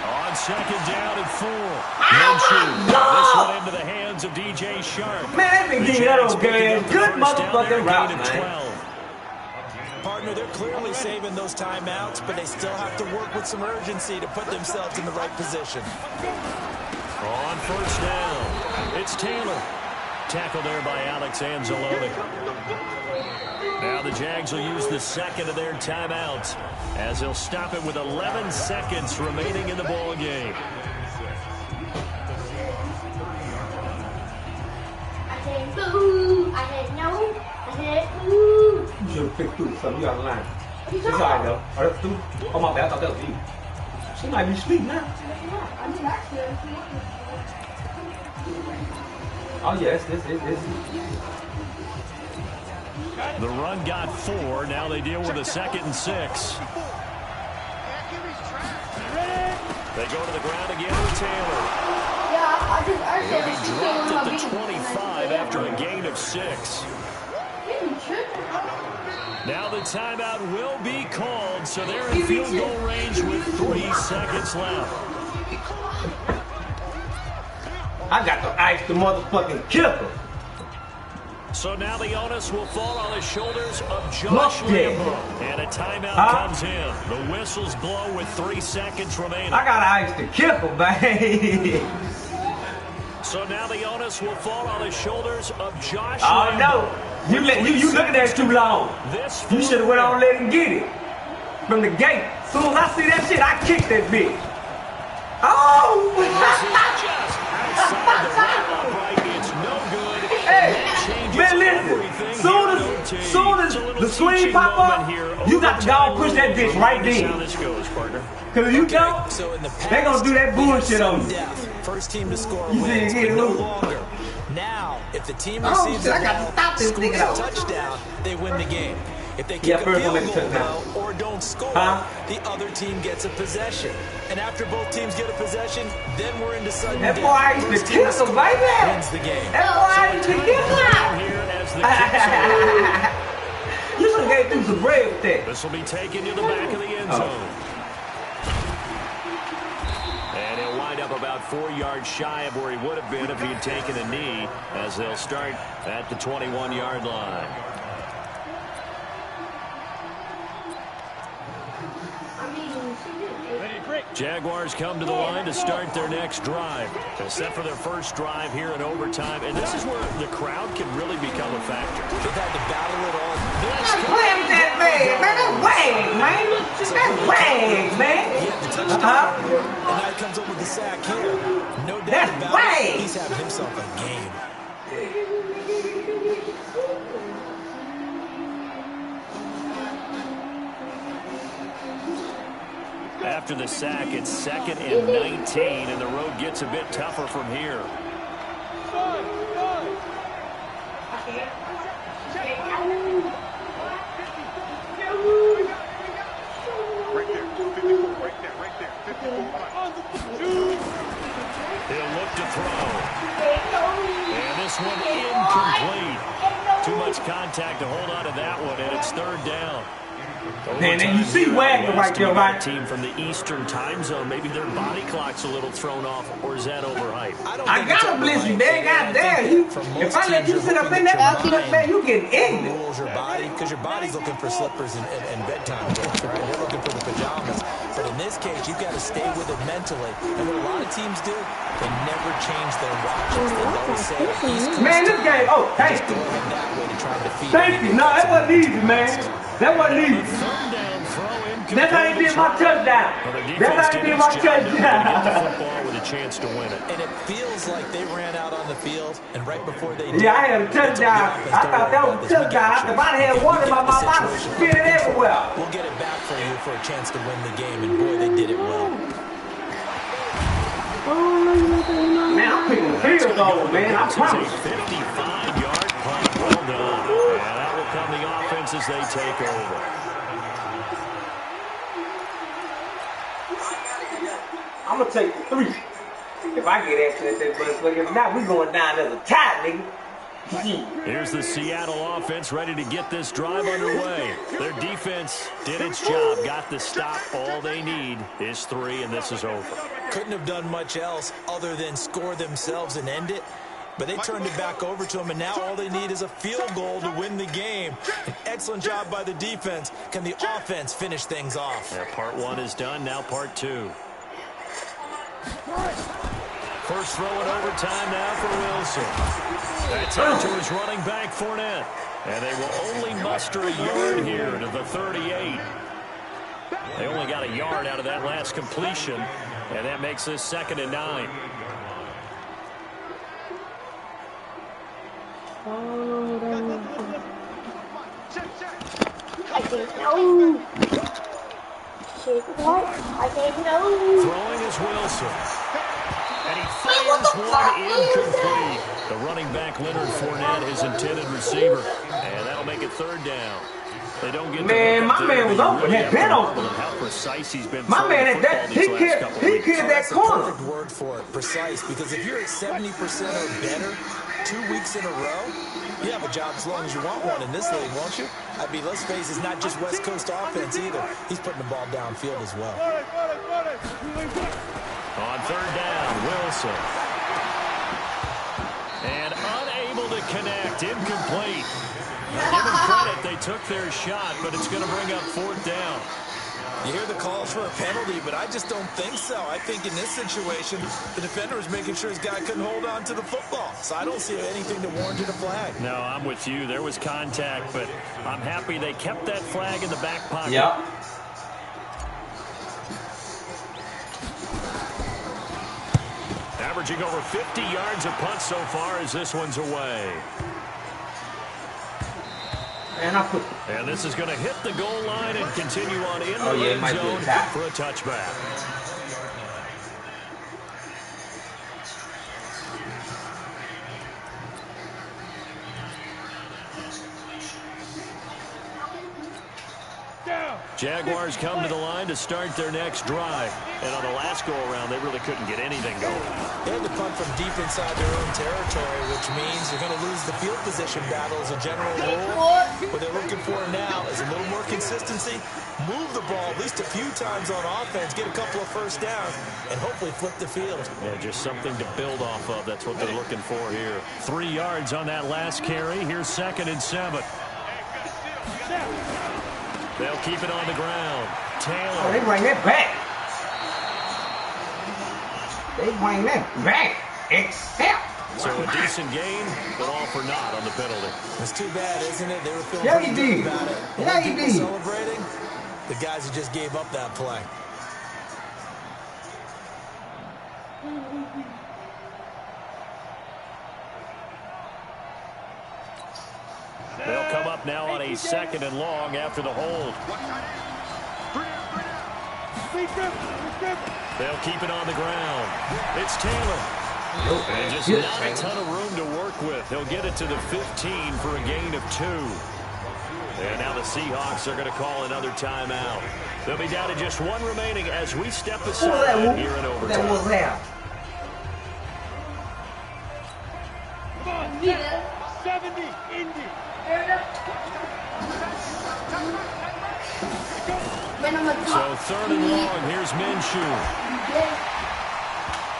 On second down and 4. This one into the hands of DJ Shark. Man, they been getting that old game. Good motherfucking route, man. Partner, they're clearly saving those timeouts, but they still have to work with some urgency to put themselves in the right position. On first down, it's Taylor. Tackled there by Alex Anzalone. Now the Jags will use the second of their timeouts as they'll stop it with 11 seconds remaining in the ball game. I said boo. I said no. I said boo. You should have picked through something. You out of line. It's all right, though. Oh, that's through. Oh, my bad. I thought that was you. She might be asleep now. I mean, actually, Oh, yes. This. The run got 4. Now they deal with a 2nd and 6. They go to the ground again with Taylor. yeah, He'll be dropped at the 25 after a gain of 6. Now the timeout will be called, so they're in field goal range with 3 seconds left. I got to ice the motherfucking kicker. So now the onus will fall on the shoulders of Josh Lambo. And a timeout comes in. The whistles blow with 3 seconds remaining. I got to ice the kicker, baby. So now the onus will fall on the shoulders of Josh Lambo. Oh, no. You looking at it too long. You should have went on and let him get it. From the gate. As soon as I see that shit, I kick that bitch. Oh! Just outside the right upright. It's no good. Hey, man, listen. Soon as the screen pop up, you got to go and push that bitch right then. Because if you don't, they're going to do that bullshit on you. First team to score wins, but no longer. Now, if the team receives the ball, scores a touchdown, they win the game. If they kick a field goal or don't score, the other team gets a possession. And after both teams get a possession, then we're into sudden death. That's why I used to kill them, baby. Wins the game. That's why I used to kill them. You should have gave them some bread with that. This will be taken to the back of the end zone. And he'll wind up about 4 yards shy of where he would have been if he had taken a knee, as they'll start at the 21-yard line. Jaguars come to the line to start their next drive. They're set for their first drive here in overtime, and this is where the crowd can really become a factor. They've had to battle it all. Stop playing with that man, man. That's wag, man. That's wag, man. He had the touchdown, and now he comes up with the sack here. No doubt about it, he's having himself a game. After the sack, it's 2nd and 19, and the road gets a bit tougher from here. He'll look to throw. And this one incomplete. Too much contact to hold on to that one, and it's 3rd down. Man, and you see Wagner right there, right? Team from the Eastern time zone. Maybe their body clock's a little thrown off, or is that overhyped? I gotta blitz you, man. God damn. If I let you sit up in that bucket, man, you get ignorant. Rules your body, because your body's looking for slippers and bedtime clothes, right? They're looking for the pajamas. But in this case, you've got to stay with it mentally. And what a lot of teams do, they never change their watches. They always say, East Coast, man, this game, oh, thank you. Thank you. No, that wasn't easy, man. That wasn't easy. That's how he did my touchdown. That's how he did my touchdown. With a chance to win it. And it feels like they ran out on the field, and right before they did, yeah, I had a touchdown. I thought that was a touchdown. If I had one in my mouth, I would spit it everywhere. We'll get it back for you for a chance to win the game, and boy, they did it well. Man, I'm picking the field goal, man. I promise. 55-yard punt. Well done. And that will come the offense as they take over. I'm going to take the 3. If I get action at that motherfucker, if not, we going down as a tie, nigga. Here's the Seattle offense ready to get this drive underway. Their defense did its job, got the stop. All they need is 3, and this is over. Couldn't have done much else other than score themselves and end it. But they turned it back over to them, and now all they need is a field goal to win the game. An excellent job by the defense. Can the offense finish things off? Yeah, part 1 is done, now part 2. First throw in overtime now for Wilson. That's out to his running back, Fournette. And they will only muster a yard here to the 38. They only got a yard out of that last completion, and that makes this 2nd and 9. I think no. Shit, what? I think no. Throwing is Wilson. And he fires one incomplete. The running back, Leonard Fournette, his intended receiver. And that'll make it 3rd down. They don't get man, my man was open. Had been open. How precise he's been. My man at that, he killed that corner. That's a perfect word for it, precise. Because if you're at 70% or better 2 weeks in a row, you have a job as long as you want one in this league, won't you? I mean, let's face it, it's not just West Coast offense either. He's putting the ball downfield as well. On 3rd down, Wilson. And unable to connect, incomplete. Give them credit, they took their shot, but it's going to bring up 4th down. You hear the calls for a penalty, but I just don't think so. I think in this situation, the defender was making sure his guy couldn't hold on to the football. So I don't see anything to warrant a flag. No, I'm with you. There was contact, but I'm happy they kept that flag in the back pocket. Yep. Averaging over 50 yards a punt so far as this one's away. And this is going to hit the goal line and continue on in the red zone for a touchback. Jaguars come to the line to start their next drive. And on the last go-around, they really couldn't get anything going. They had to punt from deep inside their own territory, which means they're going to lose the field position battle as a general rule. What they're looking for now is a little more consistency, move the ball at least a few times on offense, get a couple of first downs, and hopefully flip the field. Yeah, just something to build off of. That's what they're looking for here. 3 yards on that last carry. Here's 2nd and 7. They'll keep it on the ground. Taylor. Oh, they bring it back. They bring that back, except. So a decent gain, but all for naught on the penalty. It's too bad, isn't it? They were feeling pretty good about it. Yeah, he did. Celebrating the guys who just gave up that play. They'll come up now on a 2nd and long after the hold. They'll keep it on the ground. It's Taylor. And just not a ton of room to work with. He'll get it to the 15 for a gain of 2. And now the Seahawks are going to call another timeout. They'll be down to just 1 remaining as we step aside here in overtime. That was that. Come on, 70, Indy. So 3rd and long, here's Minshew.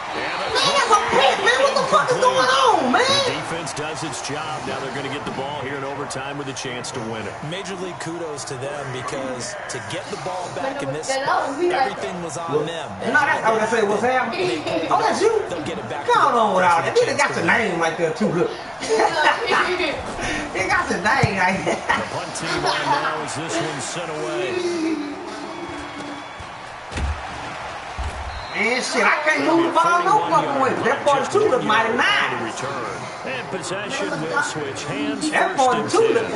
Man, that's a pick, man. What the fuck is going on, man? The defense does its job. Now they're going to get the ball here in overtime with a chance to win it. Major league kudos to them because to get the ball back in this spot, everything was on them. No, that's how I say what's happening. Oh, that's you? They'll get it back. Come on without it. They got the name right there, too. Look. They got the name right there. The punt team on now as this one's sent away. Man, shit, I can't move the ball no fucking way. That 42 look mighty nice. And possession will switch hands. That 42 look.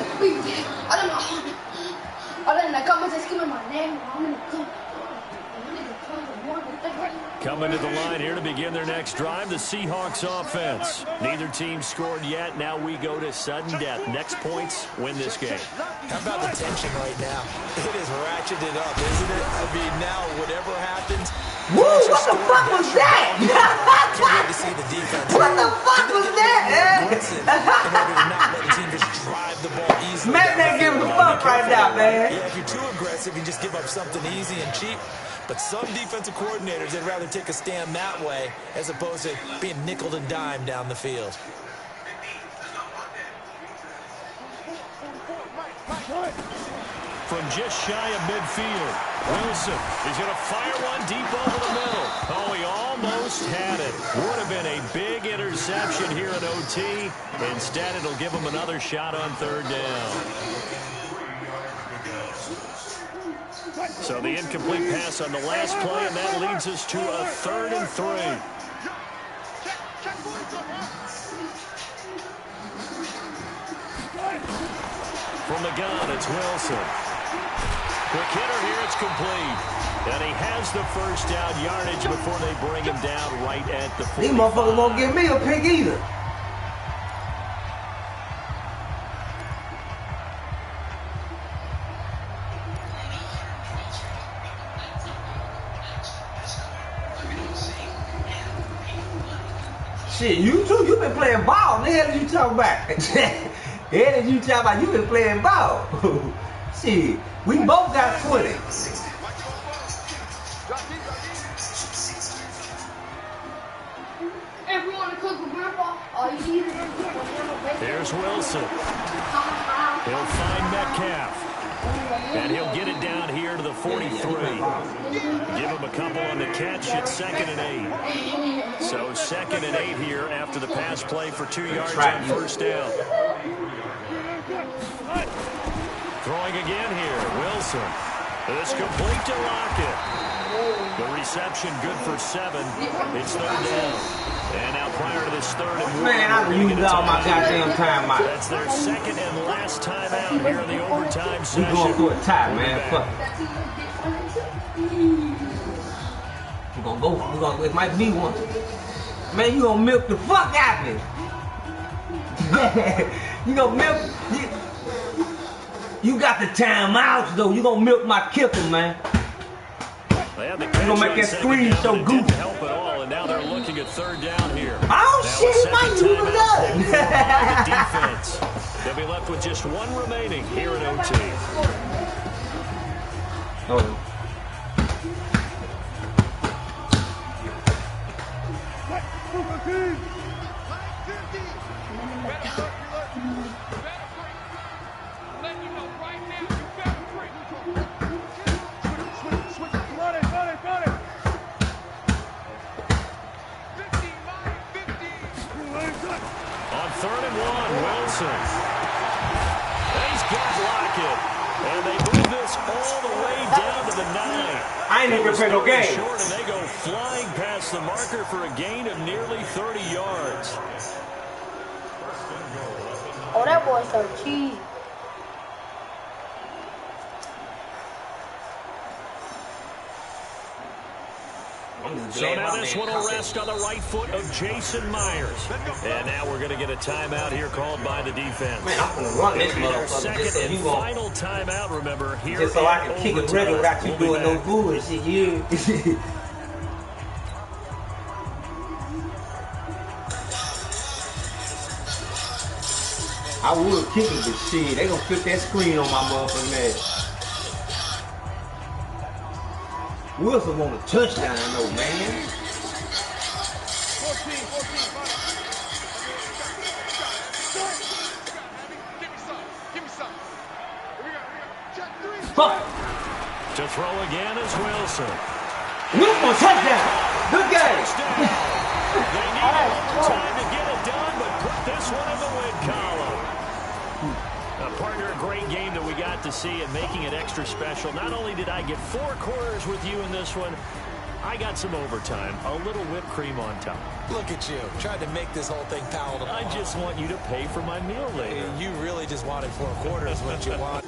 I don't know. Ahora en la cama se escribe my name. Coming to the line here to begin their next drive, the Seahawks offense. Neither team scored yet. Now we go to sudden death. Next points win this game. How about the tension right now? It is ratcheted up, isn't it? I mean, now whatever happens. Woo! What the fuck was that? Can't wait to see the defense. What the fuck was that? In order to not let the team just drive the ball easily. Man, they give him the fuck right now, man. Yeah, if you're too aggressive, you just give up something easy and cheap. But some defensive coordinators, they'd rather take a stand that way as opposed to being nickeled and dimed down the field. From just shy of midfield, Wilson is going to fire one deep over the middle. Oh, he almost had it. Would have been a big interception here in OT. Instead, it'll give him another shot on 3rd down. So the incomplete pass on the last play, and that leads us to a 3rd and 3. From the gun, it's Wilson. Quick hitter here, it's complete. And he has the first down yardage before they bring him down right at the 45. These motherfuckers won't give me a pick either. Shit, you too. You been playing ball. The hell you talking about? The hell you talking about? You been playing ball. Shit, we both got 20. Everyone to cook with grandpa. All you need is There's Wilson. He'll find Metcalf. And he'll get it down here to the 43. Give him a couple on the catch at 2nd and 8. So 2nd and 8 here after the pass play for 2 yards on 1st down. Throwing again here, Wilson. It's complete to Lockett. The reception good for 7. It's 3rd down. And now prior to this 3rd and 1. Man, I used all my goddamn time out. That's their 2nd and last timeout here in the overtime session. We going for a tie, man. Fuck it. We're gonna go. It might be one. Man, you gonna milk the fuck out of me. You gonna milk. You got the timeouts though. You gonna milk my kicker, man. You gonna make that screen so goofy. Help at all, and now they're looking at 3rd down here. Oh shit, he might do the defense. They'll be left with just 1 remaining here in OT. Oh. Third and one, Wilson. And he's got Lockett. And they move this all the way down to the 9. I ain't even play no game. Short, and they go flying past the marker for a gain of nearly 30 yards. Oh, that boy's so cheesy. So now this one will rest on the right foot of Jason Myers. And now we're going to get a timeout here called by the defense. Man, I'm going to run this motherfucker. Second and final timeout, remember, here just so I can kick it regular without you doing no bullshit, you. I would kick it, but shit, they gonna flip that screen on my motherfucking ass. Wilson want a touchdown, though, man. 14, give me some. Fuck. To throw again is Wilson. Wilson, touchdown. Good game. They need overtime to get it done, but put this one in the win column. Partner, a great game that we got to see and making it extra special. Not only did I get 4 quarters with you in this one, I got some overtime, a little whipped cream on top. Look at you, trying to make this whole thing palatable. I just want you to pay for my meal later. You really just wanted 4 quarters, what you wanted.